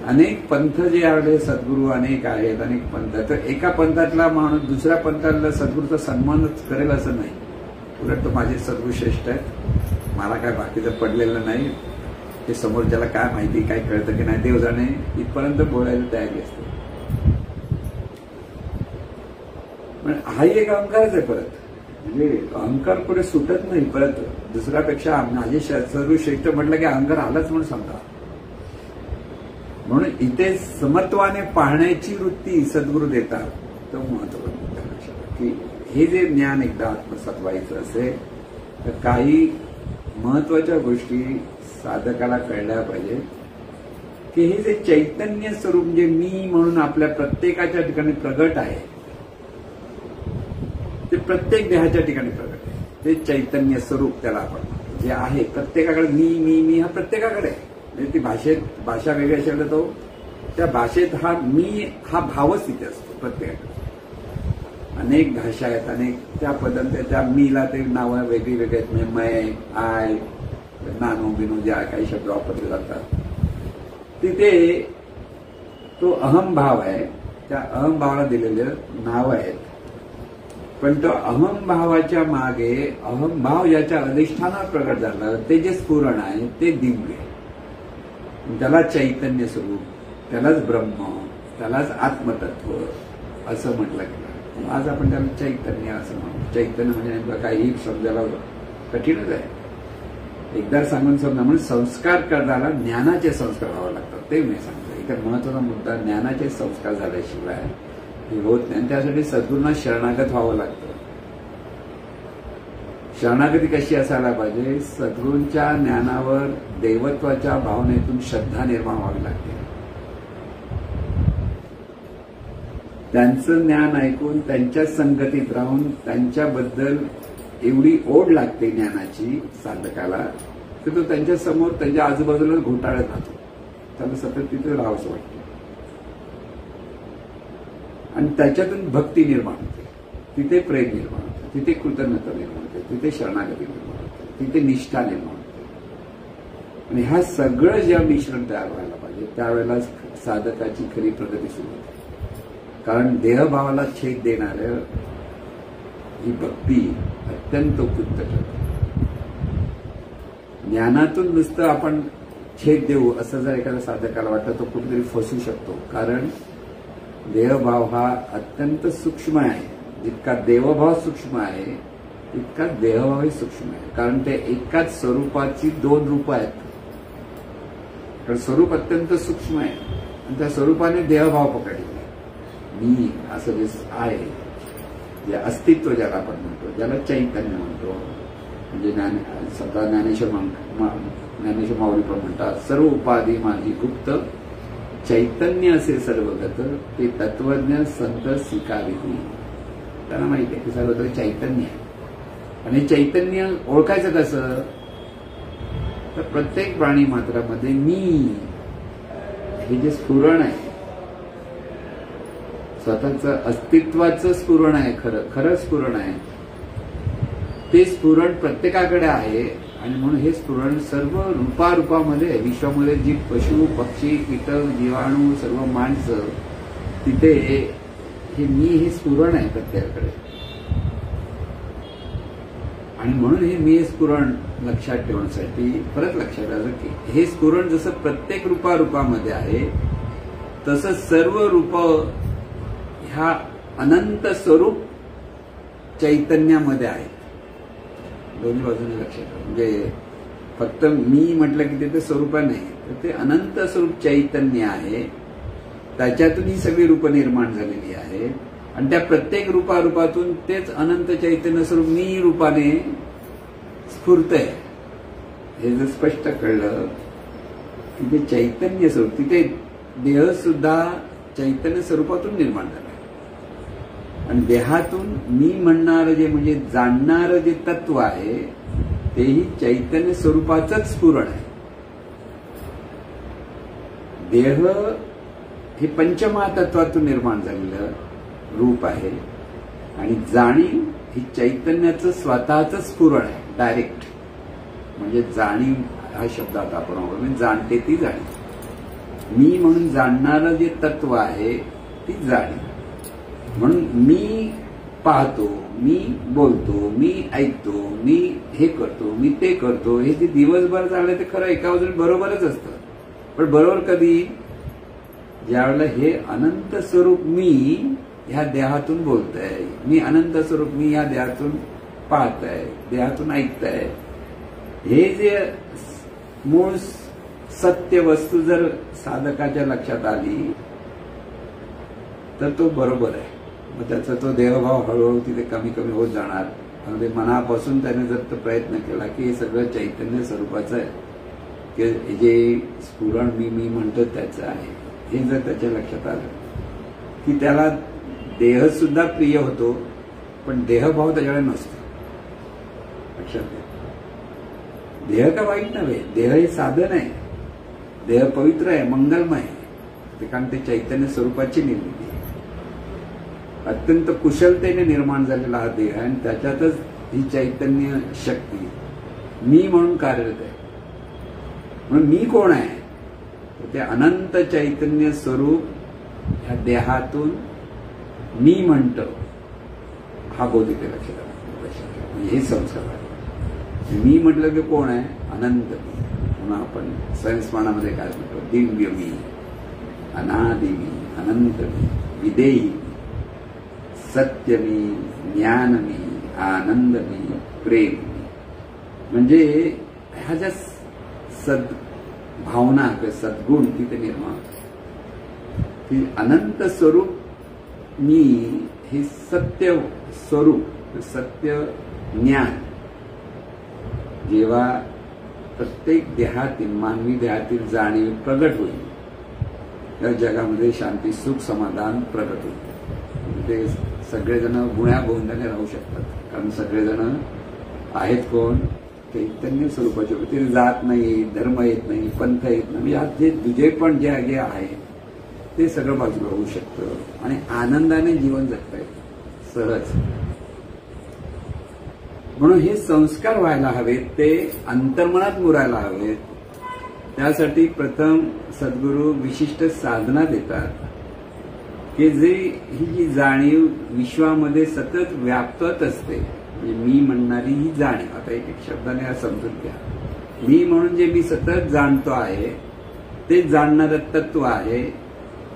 अनेक पंथ जे आहे, सद्गुरू अनेक आहेत, अनेक पंथ, तर एका पंथातला माणूस दुसऱ्या पंथातला सद्गुरूचा सन्मानच करेल असं नाही. उलट तो माझे सद्गुरू श्रेष्ठ आहेत, मला काय बाकीचं पडलेलं नाही, ते समोरच्याला काय माहिती, काय कळतं की नाही देव जाणे, इथपर्यंत बोलायला तयारी असते. पण हाही एक अहंकारच आहे. परत म्हणजे अहंकार पुढे सुटत नाही. परत दुसऱ्यापेक्षा माझे सर्व श्रेष्ठ म्हटलं की अहंकार आलाच म्हणून सांगा. म्हणून इथे समत्वाने पाहण्याची वृत्ती सद्गुरू देतात. तो महत्त्वाचा लक्षात की हे जे ज्ञान एकदा आत्मसात व्हायचं असेल तर काही महत्वाच्या गोष्टी साधकाला कळल्या पाहिजे की हे जे चैतन्य स्वरूप जे मी म्हणून आपल्या प्रत्येकाच्या ठिकाणी प्रगट आहे ते प्रत्येक देहाच्या ठिकाणी प्रगट आहे. ते चैतन्य स्वरूप त्याला आपण जे आहे प्रत्येकाकडे मी मी मी हा प्रत्येकाकडे आहे. म्हणजे ती भाषा वेगळी असेल तो त्या भाषेत हा मी हा भावच तिथे असतो प्रत्येकाकडे. अनेक भाषा आहेत, अनेक त्या पद्धती त्या मीला ते नावं वेगळी वेगळी आहेत. म्हणजे मय, आय, नानो बिनो ज्या काही शब्द वापरले जातात तिथे तो अहम भाव आहे. त्या अहम भावाला दिलेले नाव आहेत. पण तो अहम भावाच्या मागे अहम भाव याच्या अधिष्ठानात प्रगट झालं ते जे स्फुरण आहे ते दिव्य, त्याला चैतन्य स्वरूप, त्यालाच ब्रह्म, त्यालाच आत्मतत्व असं म्हटलं गेलं. आज आपण त्याला चैतन्य असं म्हणतो. चैतन्य म्हणजे नेमकं काही समजायला कठीणच आहे. एकदा सांगून समजा म्हणजे संस्कार करताना ज्ञानाचे संस्कार व्हावे लागतात. ते मी सांगतो इथे महत्वाचा मुद्दा, ज्ञानाचे संस्कार झाल्याशिवाय हे होत नाही. त्यासाठी सद्गुरूंना शरणागत व्हावं लागतं. शरणागती कशी असायला पाहिजे? सद्गुरूंच्या ज्ञानावर देवत्वाच्या भावनेतून श्रद्धा निर्माण व्हावी लागते. त्यांचं ज्ञान ऐकून त्यांच्या संगतीत राहून त्यांच्याबद्दल एवढी ओढ लागते ज्ञानाची साधकाला की तो त्यांच्या समोर त्यांच्या आजूबाजूला घोटाळत राहतो. त्याला सतत तिथे राहावंसं वाटतं आणि त्याच्यातून भक्ती निर्माण होते, तिथे प्रेम निर्माण होते, तिथे कृतज्ञता निर्माण होते, तिथे शरणागती निर्माण होते, तिथे निष्ठा निर्माण होते. आणि हा सगळं जेव्हा मिश्रण तयार व्हायला पाहिजे त्यावेळेला साधकाची खरी प्रगती सुरू होते. कारण देहभावाला छेद देणाऱ्या ही भक्ती अत्यंत उपयुक्त ठरते. ज्ञानातून नुसतं आपण छेद देऊ असं जर एखाद्या साधकाला वाटतं तो कुठेतरी फसू शकतो. कारण देहभाव हा अत्यंत सूक्ष्म आहे. जितका देवभाव सूक्ष्म आहे तितका देहभावही सूक्ष्म आहे. कारण ते एकाच स्वरूपाची दोन रूपं आहेत. कारण स्वरूप अत्यंत सूक्ष्म आहे आणि त्या स्वरूपाने देहभाव पकडले. मी असं जे आहे, जे अस्तित्व ज्याला आपण म्हणतो, ज्याला चैतन्य म्हणतो, म्हणजे ज्ञानेश्वर माऊली पण म्हणतात सर्व उपाधी माझी गुप्त चैतन्य असे सर्वगत ते तत्वज्ञ संत स्वीकारिती. त्यांना माहिती आहे की सर्वत्र चैतन्य आहे. आणि चैतन्य ओळखायचं कसं? तर प्रत्येक प्राणी मात्रामध्ये मी हे जे स्फुरण आहे, स्वतःचं अस्तित्वाचं स्फुरण आहे, खरं स्फुरण आहे, ते स्फुरण प्रत्येकाकडे आहे. आणि म्हणून हे स्फुरण सर्व रूपारूपामध्ये विश्वामध्ये जी पशु पक्षी कीटक जीवाणू सर्व माणसं तिथे हे मी हे स्फुरण आहे प्रत्येकाकडे. आणि म्हणून हे मी स्फुरण लक्षात ठेवण्यासाठी परत लक्षात आलं की हे स्फुरण जसं प्रत्येक रूपारूपामध्ये आहे तसं सर्व रूप ह्या अनंत स्वरूप चैतन्यामध्ये आहेत. दोन्ही बाजूने लक्षात. म्हणजे फक्त मी म्हटलं की ते स्वरूप नाही, तर ते अनंत स्वरूप चैतन्य आहे. त्याच्यातून ही सगळी रूप निर्माण झालेली आहे. आणि त्या प्रत्येक रूपारूपातून तेच अनंत चैतन्य स्वरूप मी रूपाने स्फुरतंय. हे जर स्पष्ट कळलं की ते चैतन्य स्वरूप, तिथे देह सुद्धा चैतन्य स्वरूपातून निर्माण झाला. आणि देहातून मी म्हणणारं जे म्हणजे जाणणारं जे तत्व आहे तेही चैतन्य स्वरूपाचंच स्फुरण आहे. देह हे पंचमहातत्वातून निर्माण झालेलं रूप आहे आणि जाणीव ही चैतन्याचं स्वतःचं स्फुरण आहे. डायरेक्ट म्हणजे जाणीव हा शब्द आता आपण म्हणजे जाणते ती जाणीव. मी म्हणून जाणणारं जे तत्व आहे ती जाणीव. म्हणून मी पाहतो, मी बोलतो, मी ऐकतो, मी हे करतो, मी ते करतो, हे जे दिवसभर चाललंय ते खरं एका बाजूने बरोबरच असतं. पण बरोबर कधी? ज्यावेळेला हे अनंत स्वरूप मी ह्या देहातून बोलतंय, मी अनंत स्वरूप मी ह्या देहातून पाहतंय, देहातून ऐकतंय, हे जे मूळ सत्य वस्तू जर साधकाच्या लक्षात आली तर तो बरोबर आहे. मग त्याचा तो देहभाव हळूहळू तिथे कमी कमी होत जाणार. म्हणजे मनापासून त्याने जर तो प्रयत्न केला की हे सगळं चैतन्य स्वरूपाचं आहे, की जे स्फुरण मी म्हणतो त्याचं आहे, हे जर त्याच्या लक्षात आलं की त्याला देह सुद्धा प्रिय होतो, पण देहभाव त्याच्याकडे नसतो. लक्षात घ्या. देह का वाईट नव्हे, देह हे साधन आहे, देह पवित्र आहे, मंगलमय आहे, कारण ते चैतन्य स्वरूपाची निर्मिती आहे. अत्यंत कुशलतेने निर्माण झालेला हा देह आहे आणि त्याच्यातच ही चैतन्य शक्ती मी म्हणून कार्यरत आहे. म्हणून मी कोण आहे? तर ते अनंत चैतन्य स्वरूप ह्या देहातून मी म्हणतो हा बोध इथे लक्षात आला. म्हणजे हे संस्कार आहे. मी म्हटलं की कोण आहे? अनंत मी. म्हणून आपण संस्मरणामध्ये काय म्हणतो? दिव्य मी, अनादि मी, अनंत मी, विदेही मी, सत्य मी, ज्ञान मी, आनंद मी, प्रेम मी. म्हणजे ह्या ज्या सद्भावना किंवा सद्गुण तिथे निर्माण, की अनंत स्वरूप मी हे सत्य स्वरूप, सत्य ज्ञान जेव्हा प्रत्येक देहातील मानवी देहातील जाणीव प्रगट होईल त्या जगामध्ये शांती सुख समाधान प्रगट होईल. ते सगळेजण गुण्या गोविंदाने राहू शकतात. कारण सगळेजण आहेत कोण? चैतन्य स्वरूपाचे. ते जात नाही, धर्म येत नाही, पंथ येत नाही. म्हणजे आज जे दुजे पण जे आहे ते सगळं बाजूला होऊ शकतं आणि आनंदाने जीवन जगता येतं सहज. म्हणून हे संस्कार व्हायला हवेत, ते अंतर्मनात मुरायला हवेत. त्यासाठी प्रथम सद्गुरू विशिष्ट साधना देतात की जे ही जी जाणीव विश्वामध्ये सतत व्याप्तच असते. म्हणजे मी म्हणणारी ही जाणीव, आता एक शब्दाने समजून घ्या. मी म्हणून जे मी सतत जाणतो आहे ते जाणणारं तत्व आहे,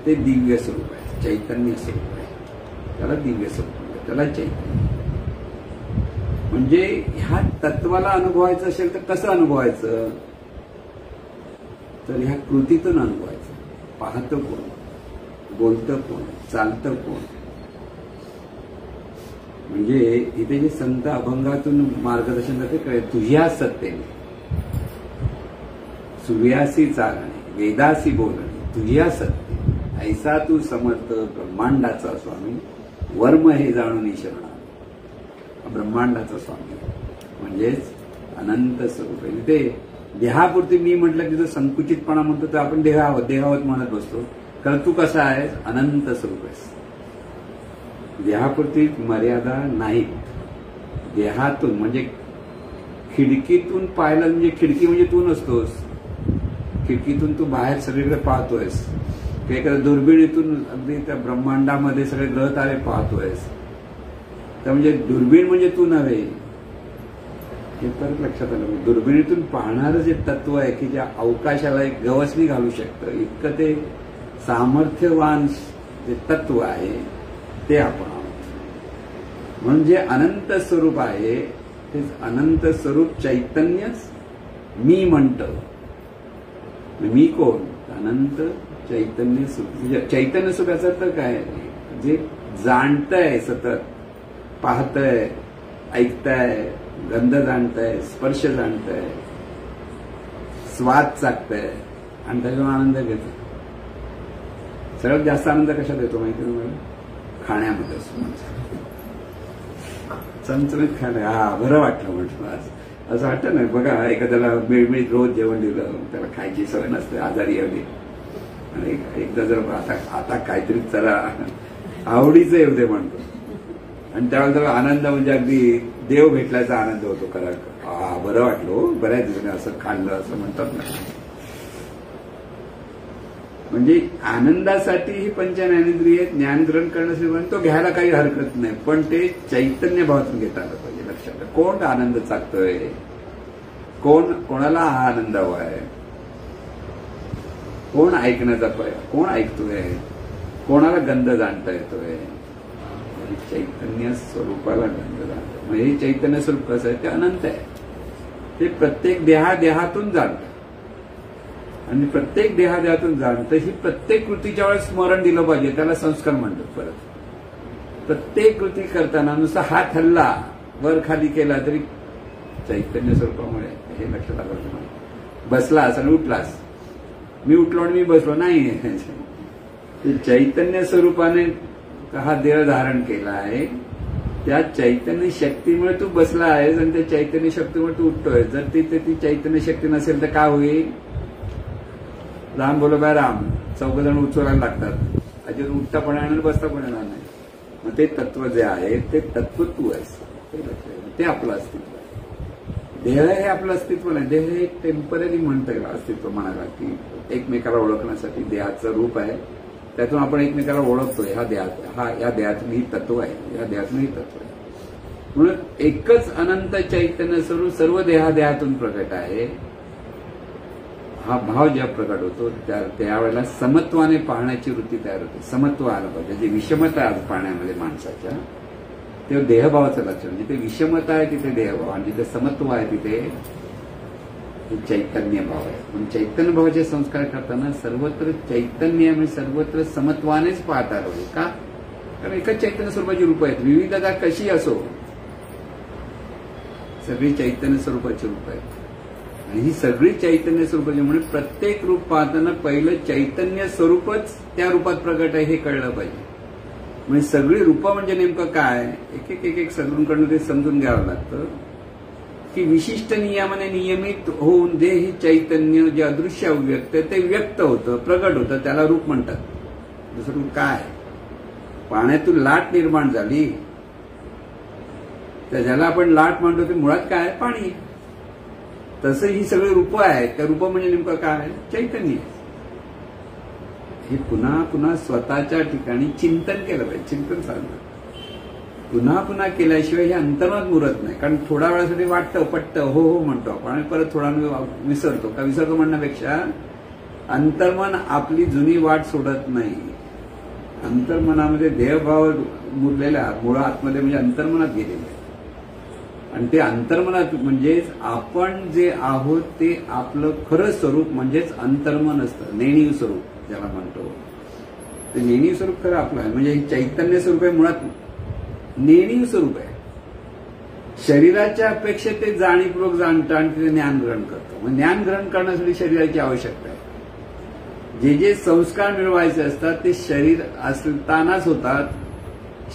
ते दिव्य स्वरूप आहे, चैतन्य स्वरूप आहे. त्याला दिव्य स्वरूप आहे, त्याला चैतन्य. म्हणजे ह्या तत्वाला अनुभवायचं असेल तर कसं अनुभवायचं? तर ह्या कृतीतून अनुभवायचं. पाहतं कोण, बोलतं कोण, चालतं कोण. म्हणजे इथे जे संत अभंगातून मार्गदर्शन जाते कळे, तुझ्या सत्तेने सूर्यासी चालणे, वेदासी बोलणे, तुझ्या सत्ते ऐसा तू समर्थ ब्रह्मांडाचा स्वामी, वर्म हे जाणून शरणा. ब्रह्मांडाचा स्वामी म्हणजेच अनंत स्वरूप आहे. ते देहापुरती मी म्हटलं की जो संकुचितपणा म्हणतो तर आपण देहावत देहावत म्हणत बसतो. कारण तू कसा आहेस? अनंत स्वरूप आहेस. देहापुरती मर्यादा नाही. देहातून म्हणजे खिडकीतून पाहिलं म्हणजे खिडकी म्हणजे तू नसतोस. खिडकीतून तू बाहेर सगळीकडे पाहतोयस. एखाद्या दुर्बिणीतून अगदी त्या ब्रह्मांडामध्ये सगळे ग्रह तारे पाहतोयस. तर म्हणजे दुर्बीण म्हणजे तू नव्हे हे परत लक्षात आलं. दुर्बिणीतून पाहणारं जे तत्व आहे की ज्या अवकाशाला एक गवसणी घालू शकतं इतकं ते सामर्थ्यवान जे तत्व आहे ते आपण आहोत. म्हणून जे अनंत स्वरूप आहे ते अनंत स्वरूप चैतन्यच मी म्हणतं. मी कोण? अनंत चैतन्य सुख. चैतन्य सुख याचा तर काय? जे जाणतंय, सतत पाहतंय, ऐकताय, गंध जाणतंय, स्पर्श जाणतंय, स्वाद चाकतंय आणि त्याच्यावर आनंद घेतो. सगळ्यात जास्त आनंद कशात येतो माहिती तुम्हाला? खाण्यामध्ये असतो. चमचमीत खाणं. बरं वाटलं म्हटलं. असं वाटतं ना बघा, एखाद्याला मिळमिळीत रोज जेवण दिलं त्याला खायची सवय नसते, आजारी येवली आणि एकदा जर आता काहीतरी चला आवडीचं येऊ दे म्हणतो आणि त्यावेळेला त्याला आनंद म्हणजे अगदी देव भेटल्याचा आनंद होतो. खरं बरं वाटलं, बऱ्याच दिवसाने असं खाल्लं असं म्हणतात ना. म्हणजे आनंदासाठी ही पंचज्ञानेंद्रिय ज्ञान ग्रहण करण्यासाठी तो घ्यायला काही हरकत नाही, पण ते चैतन्य भावातून घेता आलं पाहिजे. लक्षात कोण आनंद चाकतोय, कोणाला हा आनंद हवाय, कोण ऐकण्याचा कोण ऐकतोय, कोणाला गंध जाणता येतोय. चैतन्य स्वरूपाला गंध जाणतो. म्हणजे हे चैतन्य स्वरूप कसं आहे? ते अनंत आहे. ते प्रत्येक देहादेहातून जाणतं आणि प्रत्येक देहादेहातून जाणतं. ही प्रत्येक कृतीच्या वेळेस स्मरण दिलं पाहिजे. त्याला संस्कार म्हणतात. परत प्रत्येक कृती करताना नुसता हात हल्ला वर खाली केला तरी चैतन्य स्वरूपामुळे हे लक्षात आलं. बसलास आणि उठलास, मी उठलो आणि मी बसलो नाही. ते चैतन्य स्वरूपाने हा देह धारण केला आहे. त्या चैतन्य शक्तीमुळे तू बसला आहेस आणि त्या चैतन्य शक्तीमुळे तू उठतोय. जर ती चैतन्य शक्ती नसेल तर काय होईल? राम बोलो बाय राम, 14 जण उचलायला लागतात. अजून उठता पण येणार आणि बसता पण येणार नाही. मग ते तत्व जे आहे ते तत्व तू आहेस. ते आपलं अस्तित्व आहे. देह हे आपलं अस्तित्व नाही. देह हे एक टेम्पररी म्हणता येईल अस्तित्व म्हणाला की एकमेकाला ओळखण्यासाठी देहाचं रूप आहे. त्यातून आपण एकमेकाला ओळखतोय. या देहातून ही तत्व आहे, या देहातून ही तत्व आहे. म्हणून एकच अनंत चैतन्य स्वरूप सर्व देहादेहातून प्रकट आहे. हा भाव जेव्हा प्रकट होतो त्यावेळेला समत्वाने पाहण्याची वृत्ती तयार होते. समत्व आलं पाहिजे. जी विषमता आहे पाहण्यामध्ये माणसाच्या, तेव्हा देहभावाचं लक्षण. जिथे विषमता आहे तिथे देहभाव आणि जिथे समत्व आहे तिथे चैतन्य भाव आहे. म्हणून चैतन्य भावाचे संस्कार करताना सर्वत्र चैतन्य म्हणजे सर्वत्र समत्वानेच पाहता आलं. का? कारण एकच चैतन्य स्वरूपाची रूप आहेत. विविधता कशी असो सगळी चैतन्य स्वरूपाची रूप आहेत. आणि ही सगळी चैतन्य स्वरूपाची म्हणून प्रत्येक रूप पाहताना पहिलं चैतन्य स्वरूपच त्या रूपात प्रकट आहे हे कळलं पाहिजे. म्हणजे सगळी रूपं म्हणजे नेमकं काय? एक सद्गुरूंकडून ते समजून घ्यावं लागतं की विशिष्ट नियमाने नियमित होऊन जे हे चैतन्य जे अदृश्य अव्यक्त ते व्यक्त होतं, प्रगट होतं, त्याला रूप म्हणतात. दुसरं रूप काय? पाण्यातून लाट निर्माण झाली तर ज्याला आपण लाट म्हणतो ते मुळात काय? पाणी. तसं ही सगळी रूपं आहेत. त्या रूपं म्हणजे नेमकं काय? चैतन्य. हे पुन्हा पुन्हा स्वतःच्या ठिकाणी चिंतन केलं पाहिजे. चिंतन साधनं पुन्हा पुन्हा केल्याशिवाय हे अंतर्मनात मुरत नाही. कारण थोड्या वेळासाठी वाटतं, पटतं, हो हो म्हणतो आपण आणि परत थोडा विसरतो. का विसरतो म्हणण्यापेक्षा अंतर्मन आपली जुनी वाट सोडत नाही. अंतर्मनामध्ये देहभाव मुरलेला मूळ आतमध्ये म्हणजे अंतर्मनात गेलेले आहे. आणि ते अंतर्मनात म्हणजेच आपण जे आहोत ते आपलं खरं स्वरूप म्हणजेच अंतर्मन असतं. नेणीव स्वरूप ज्याला म्हणतो ते नेणीव स्वरूप खरं आपलं आहे. म्हणजे चैतन्य स्वरूप आहे, मुळात नेणीव स्वरूप आहे. शरीराच्या अपेक्षेत ते जाणीवपूर्वक जाणतं आणि ते ज्ञान ग्रहण करतं. मग ज्ञान ग्रहण करण्यासाठी शरीराची आवश्यकता आहे. जे संस्कार मिळवायचे असतात ते शरीर असतानाच होतात.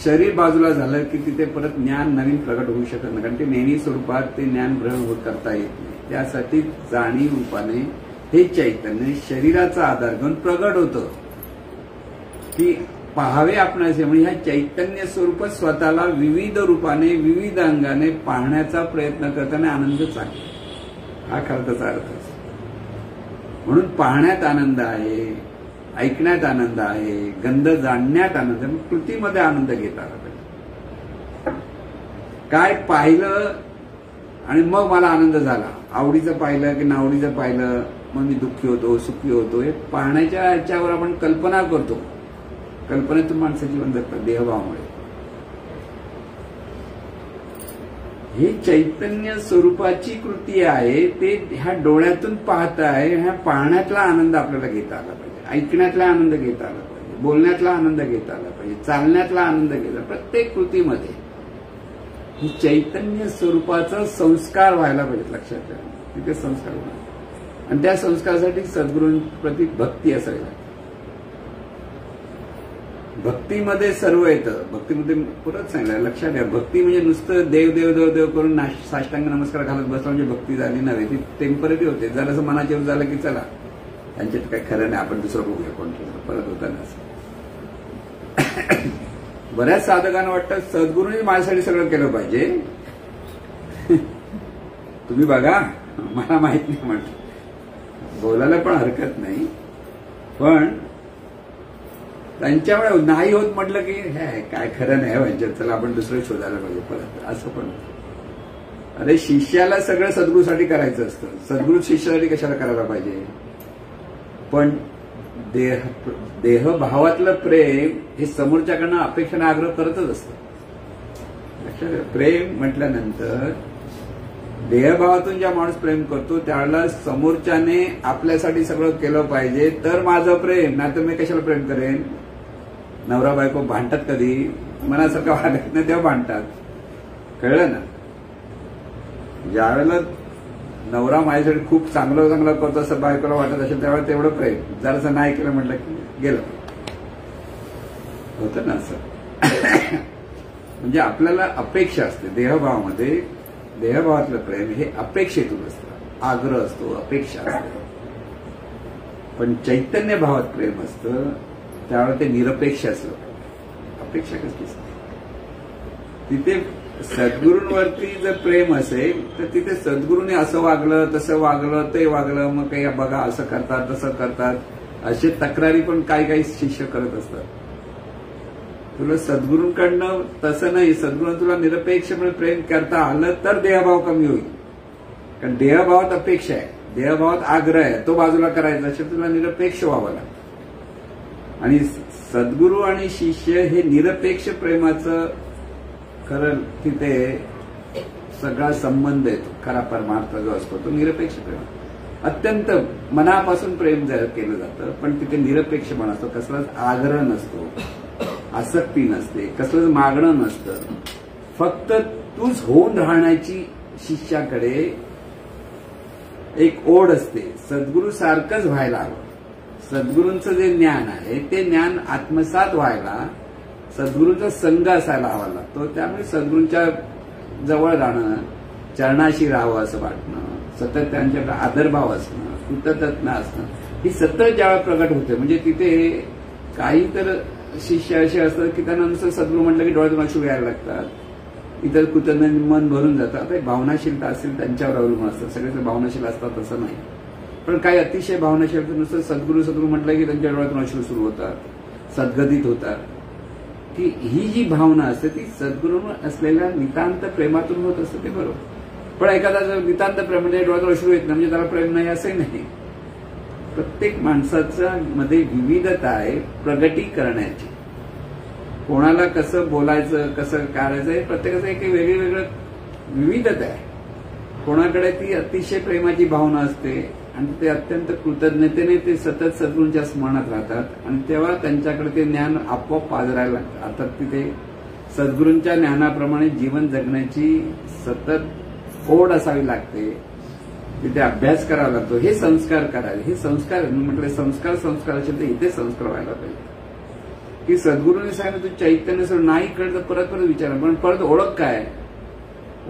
शरीर बाजूला झालं की तिथे परत ज्ञान नवीन प्रगट होऊ शकत नाही. कारण ते नेहमी स्वरूपात ते ज्ञान ग्रहण करता येत नाही. त्यासाठी जाणीव रूपाने हे चैतन्य शरीराचा आधार घेऊन प्रगट होतं की पाहावे आपणास, म्हणजे ह्या चैतन्य स्वरूप स्वतःला विविध रूपाने विविध अंगाने पाहण्याचा प्रयत्न करताना आनंदच आहे, हा खरा त्याचा अर्थ असतो. म्हणून पाहण्यात आनंद आहे, ऐकण्यात आनंद आहे, गंध जाणण्यात आनंद आहे, कृतीमध्ये आनंद घेता आला पाहिजे. काय पाहिलं आणि मग मला आनंद झाला, आवडीचं पाहिलं की नावडीचं पाहिलं मग मी दुःखी होतो सुखी होतो, हे पाहण्याच्या ह्याच्यावर आपण कल्पना करतो. कल्पनेतून माणसं जीवन जगतात देहभावामुळे. ही चैतन्य स्वरूपाची कृती आहे, ते ह्या डोळ्यातून पाहताय, ह्या पाहण्यातला आनंद आपल्याला घेता आला पाहिजे, ऐकण्यातला आनंद घेता आला पाहिजे, बोलण्यातला आनंद घेता आला पाहिजे, चालण्यातला आनंद घेता. प्रत्येक कृतीमध्ये ही चैतन्य स्वरूपाचा संस्कार व्हायला पाहिजे, लक्षात ठेवा. तिथे संस्कार होणार आणि त्या संस्कारासाठी सद्गुरूंप्रती भक्ती असावी लागते. भक्तीमध्ये सर्व येतं. भक्तीमध्ये परत सांगितलं, लक्षात घ्या, भक्ती म्हणजे नुसतं देव देव देव देव करून साष्टांग नमस्कार घालत बसला म्हणजे भक्ती झाली नव्हे, ती टेम्पररी होते. जरासं मनाच्या झालं की चला त्यांच्यात काही खरं नाही, आपण दुसरं बघूया कोण परत होताना असं. बऱ्याच साधकांना वाटतं सद्गुरूंनी माझ्यासाठी सगळं केलं पाहिजे. तुम्ही बघा, मला माहित नाही म्हटलं, बोलायला पण हरकत नाही, पण त्यांच्यामुळे नाही होत म्हटलं की हे काय खरं नाही व्हायचं, चला आपण दुसरं शोधायला पाहिजे परत, असं पण. अरे शिष्याला सगळं सद्गुरूसाठी करायचं असतं, सद्गुरू शिष्यासाठी कशाला करायला पाहिजे. पण देहभावातलं प्रेम हे समोरच्याकडनं अपेक्षेने आग्रह करतच असतं. लक्षात, प्रेम म्हटल्यानंतर देहभावातून ज्या माणूस प्रेम करतो त्यावेळेला समोरच्याने आपल्यासाठी सगळं केलं पाहिजे तर माझं प्रेम, नाही तर मी कशाला प्रेम करेन. नवरा बायको भांडतात कधी, मनासारखं वागत नाही तेव्हा भांडतात, कळलं ना. ज्यावेळेला नवरा माझ्यासाठी खूप चांगलं चांगलं करतो असं बायकोला वाटत असेल त्यावेळेला तेवढं प्रेम, जरासं नाही केलं म्हटलं की गेलं, होतं ना असं. म्हणजे आपल्याला अपेक्षा असते देहभावामध्ये. देहभावातलं प्रेम हे अपेक्षेतून असतं, आग्रह असतो, अपेक्षा असते. पण चैतन्य भावात प्रेम असतं त्यावेळेला ते निरपेक्ष असलं, अपेक्षा कसली असते. तिथे सद्गुरूंवरती जर प्रेम असेल तर तिथे सद्गुरूने असं वागलं तसं वागलं ते वागलं, मग काही बघा असं करतात तसं करतात, असे तक्रारी पण काही काही शिष्य करत असतात. तुला सद्गुरूंकडनं तसं नाही, सद्गुरूंना तुला निरपेक्षपणे प्रेम करता आलं तर देहभाव कमी होईल. कारण देहभावात अपेक्षा आहे, देहभावात आग्रह आहे, तो बाजूला करायचा असेल तुला निरपेक्ष व्हावं लागतं. आणि सद्गुरू आणि शिष्य हे निरपेक्ष प्रेमाचं खरं तिथे सगळा संबंध येतो. खरा परमार्थ जो असतो तो निरपेक्ष प्रेम, अत्यंत मनापासून प्रेम केलं जातं, पण तिथे निरपेक्षपणा असतो, कसलाच आग्रह नसतो, आसक्ती नसते, कसलंच मागणं नसतं. फक्त तूच होऊन राहण्याची शिष्याकडे एक ओढ असते. सद्गुरू सारखंच व्हायला हवं. सद्गुरूंचं जे ज्ञान आहे ते ज्ञान आत्मसात व्हायला सद्गुरूंचा संघ असायला हवा लागतो. त्यामुळे सद्गुरूंच्या जवळ राहणं, चरणाशी राहावं असं वाटणं, सतत त्यांच्याकडे आदरभाव असणं, कृतज्ञता असणं, ही सतत ज्यावेळेला प्रगट होते. म्हणजे तिथे काही तर शिष्य असे असतात की त्यांना नुसतं सद्गुरू म्हटलं की डोळ्यातून अश्रू यायला लागतात, इतर कृतज्ञ मन भरून जातात. आता भावनाशीलता असेल त्यांच्यावर अवलंबून असतात, सगळे भावनाशील असतात असं नाही. पण काही अतिशय भावनाशील नुसतं सद्गुरू सद्गुरू म्हटलं की त्यांच्या डोळ्यातून अश्रू सुरू होतात, सद्गदित होतात. की ही जी भावना असते ती सद्गुरू असलेल्या नितांत प्रेमातून होत असते, ते बरोबर. पण एखादा जर नितांत प्रेम म्हणजे डोळ्यातून अश्रू येत नाही म्हणजे त्याला प्रेम नाही असंही नाही. प्रत्येक माणसाच्या मध्ये विविधता आहे प्रगती करण्याची. कोणाला कसं बोलायचं, कसं करायचं, हे प्रत्येकाचं एक वेगळी वेगळं विविधता आहे. कोणाकडे ती अतिशय प्रेमाची भावना असते आणि ते अत्यंत कृतज्ञतेने ते सतत सद्गुरूंच्या स्मरणात राहतात आणि तेव्हा त्यांच्याकडे ते ज्ञान आपोआप पाजरायला लागतं. आता तिथे सद्गुरूंच्या ज्ञानाप्रमाणे जीवन जगण्याची सतत ओढ असावी लागते, तिथे अभ्यास करावा लागतो. हे संस्कार करावे, हे संस्कार म्हटलं संस्कार संस्कार असेल तर इथे संस्कार व्हायला पाहिजे. की सद्गुरूंनी सांगितलं तू चैतन्य सोड, नाही कळलं तर परत परत विचारा. पण परत ओळख काय?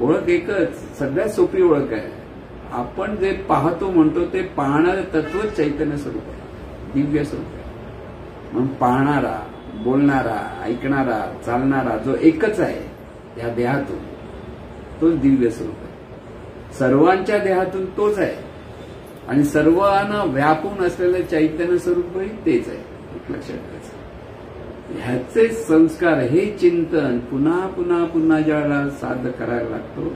ओळख एकच, सगळ्यात सोपी ओळख आहे, आपण जे पाहतो म्हणतो ते पाहणारं तत्व चैतन्य स्वरूप आहे, दिव्य स्वरूप आहे. म्हणून पाहणारा, बोलणारा, ऐकणारा, चालणारा जो एकच आहे या देहातून, तोच दिव्य स्वरूप आहे. सर्वांच्या देहातून तोच आहे आणि सर्वांना व्यापून असलेलं चैतन्य स्वरूपही तेच आहे. लक्षात ठेवायचं. ह्याचे संस्कार, हे चिंतन पुन्हा पुन्हा पुन्हा ज्यावेळेला साध्य करायला लागतो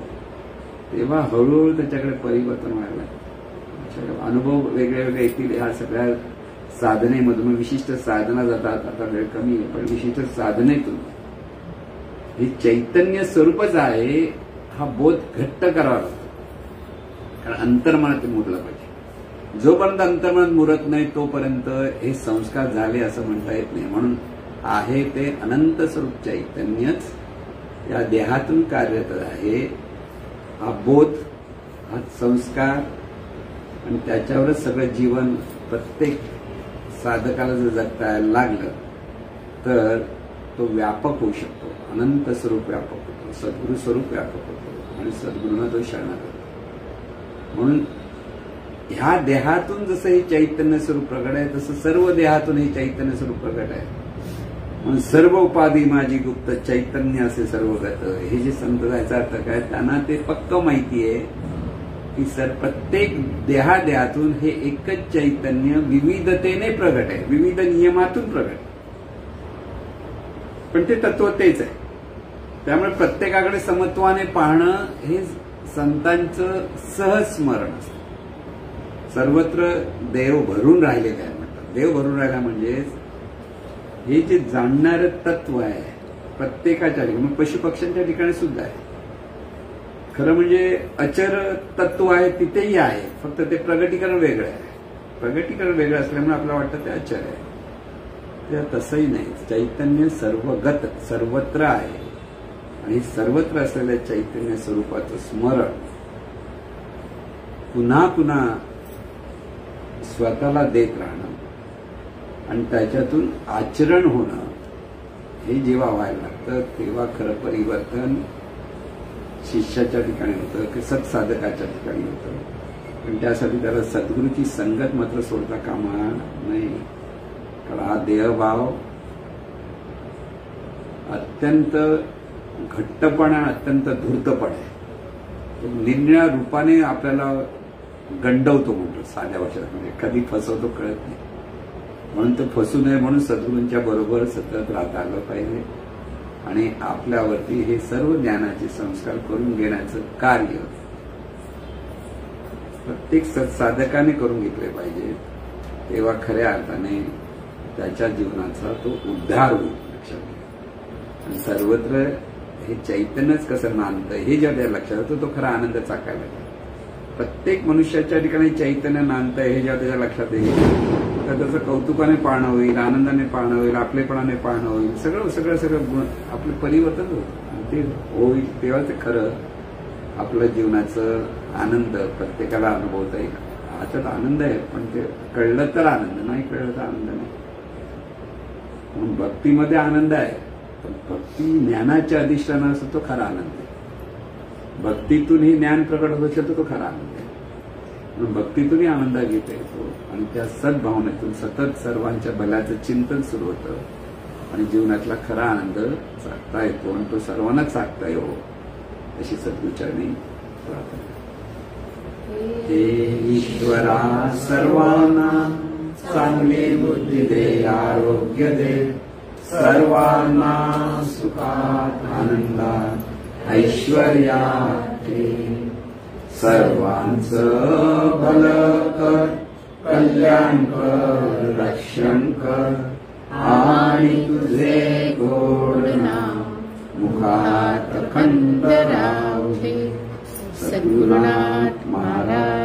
तेव्हा हळूहळू त्याच्याकडे परिवर्तन व्हायला लागतं. अनुभव वेगळे वेगळे येतील. ह्या सगळ्या साधनेमधून विशिष्ट साधना जातात. आता वेळ कमी आहे, पण विशिष्ट साधनेतून हे चैतन्य स्वरूपच आहे हा बोध घट्ट करावा लागतो. कारण अंतर्मनात मुरलं पाहिजे. जोपर्यंत अंतर्मनात मुरत नाही तोपर्यंत हे संस्कार झाले असं म्हणता येत नाही. म्हणून आहे ते अनंत स्वरूप चैतन्यच या देहातून कार्यरत आहे. हा बोध, हा संस्कार आणि त्याच्यावरच सगळं जीवन प्रत्येक साधकाला जर जगता यायला लागलं तर तो व्यापक होऊ शकतो. अनंत स्वरूप व्यापक होतो, सद्गुरु स्वरूप व्यापक होतो आणि सद्गुरूंना तो शरणागत होतो. म्हणून ह्या देहातून जसं हे चैतन्य स्वरूप प्रगट आहे तसं सर्व देहातून हे चैतन्य स्वरूप प्रगट आहे. म्हणून सर्व उपाधी माझी गुप्त चैतन्य असे सर्वगत. हे जे संत जायचा अर्थ काय, त्यांना ते पक्क माहिती आहे की प्रत्येक देहातून हे एकच चैतन्य विविधतेने प्रगट आहे, विविध नियमातून प्रगट, पण ते तत्व तेच आहे. त्यामुळे प्रत्येकाकडे समत्वाने पाहणं हे संतांचं सहज स्मरण असतं. सर्वत्र देव भरून राहिले काय म्हणतात. देव भरून राहिला म्हणजे हे जे जाणणारं तत्व आहे प्रत्येकाच्या ठिकाणी, पशुपक्ष्यांच्या ठिकाणी सुद्धा आहे. खरं म्हणजे अचर तत्व आहे तिथेही आहे, फक्त ते प्रगटीकरण वेगळं आहे. प्रगटीकरण वेगळं असल्यामुळे आपल्याला वाटतं ते अचर आहे. ते तसंही नाही. चैतन्य सर्वगत सर्वत्र आहे आणि सर्वत्र असलेल्या चैतन्य स्वरूपाचं स्मरण पुन्हा पुन्हा स्वतःला देत राहणं आणि त्याच्यातून आचरण होणं हे जेव्हा व्हायला लागतं तेव्हा खरं परिवर्तन शिष्याच्या ठिकाणी होतं की सत्साधकाच्या ठिकाणी होतं. पण त्यासाठी त्याला सद्गुरूची संगत मात्र सोडता कामा नाही. कारण हा देहभाव अत्यंत घट्टपणा, अत्यंत धूर्तपण आहे. तो निरनिळ्या रूपाने आपल्याला गंडवतो म्हणतो साध्या भाषेत, म्हणजे कधी फसवतो कळत नाही. म्हणून तो फसू नये म्हणून सद्गुरूंच्या बरोबर सतत राहता आलं पाहिजे आणि आपल्यावरती हे सर्व ज्ञानाचे संस्कार करून घेण्याचं कार्य प्रत्येक सत्साधकाने करून घेतले पाहिजे. तेव्हा खऱ्या अर्थाने त्याच्या जीवनाचा तो उद्धार होईल. लक्षात घ्या. आणि सर्वत्र हे चैतन्यच कसं नांदतं हे जेव्हा लक्षात येतं तो खरा आनंद चाकायला लागतो. प्रत्येक मनुष्याच्या ठिकाणी चैतन्य नांदतं हे जेव्हा त्याच्या लक्षात येईल तर त्याचं कौतुकाने पाहणं होईल, आनंदाने पाहणं होईल, आपलेपणाने पाहणं होईल. सगळं सगळं सगळं गुण आपलं परिवर्तन होतं आणि ते होईल तेव्हा ते खरं आपलं जीवनाचं आनंद प्रत्येकाला अनुभवता येईल. ह्याच्यात आनंद आहे, पण ते कळलं तर आनंद, नाही कळलं तर आनंद नाही. म्हणून भक्तीमध्ये आनंद आहे, पण भक्ती ज्ञानाच्या अधिष्ठान असतो तो खरा आनंद आहे. भक्तीतून ही ज्ञान प्रकट होत असेल तर तो खरा आनंद आहे. म्हणून भक्तीतूनही आनंद घेता येतो आणि त्या सद्भावनेतून सतत सर्वांच्या भल्याचं चिंतन सुरू होतं आणि जीवनातला खरा आनंद चाकता येतो आणि तो सर्वांना चाकता येतो अशी सद्गुरूचरणी प्रार्थना. हे ईश्वरा सर्वांना चांगली बुद्धी दे, आरोग्य दे, सर्वांना सुखात आनंदात ऐश्वर्यात दे. सर्वांचं भलं कर, कल्याण कर, रक्षण कर आणि तुझे गोड नाम मुखात अखंड राहू दे. सद्गुरुनाथ महाराज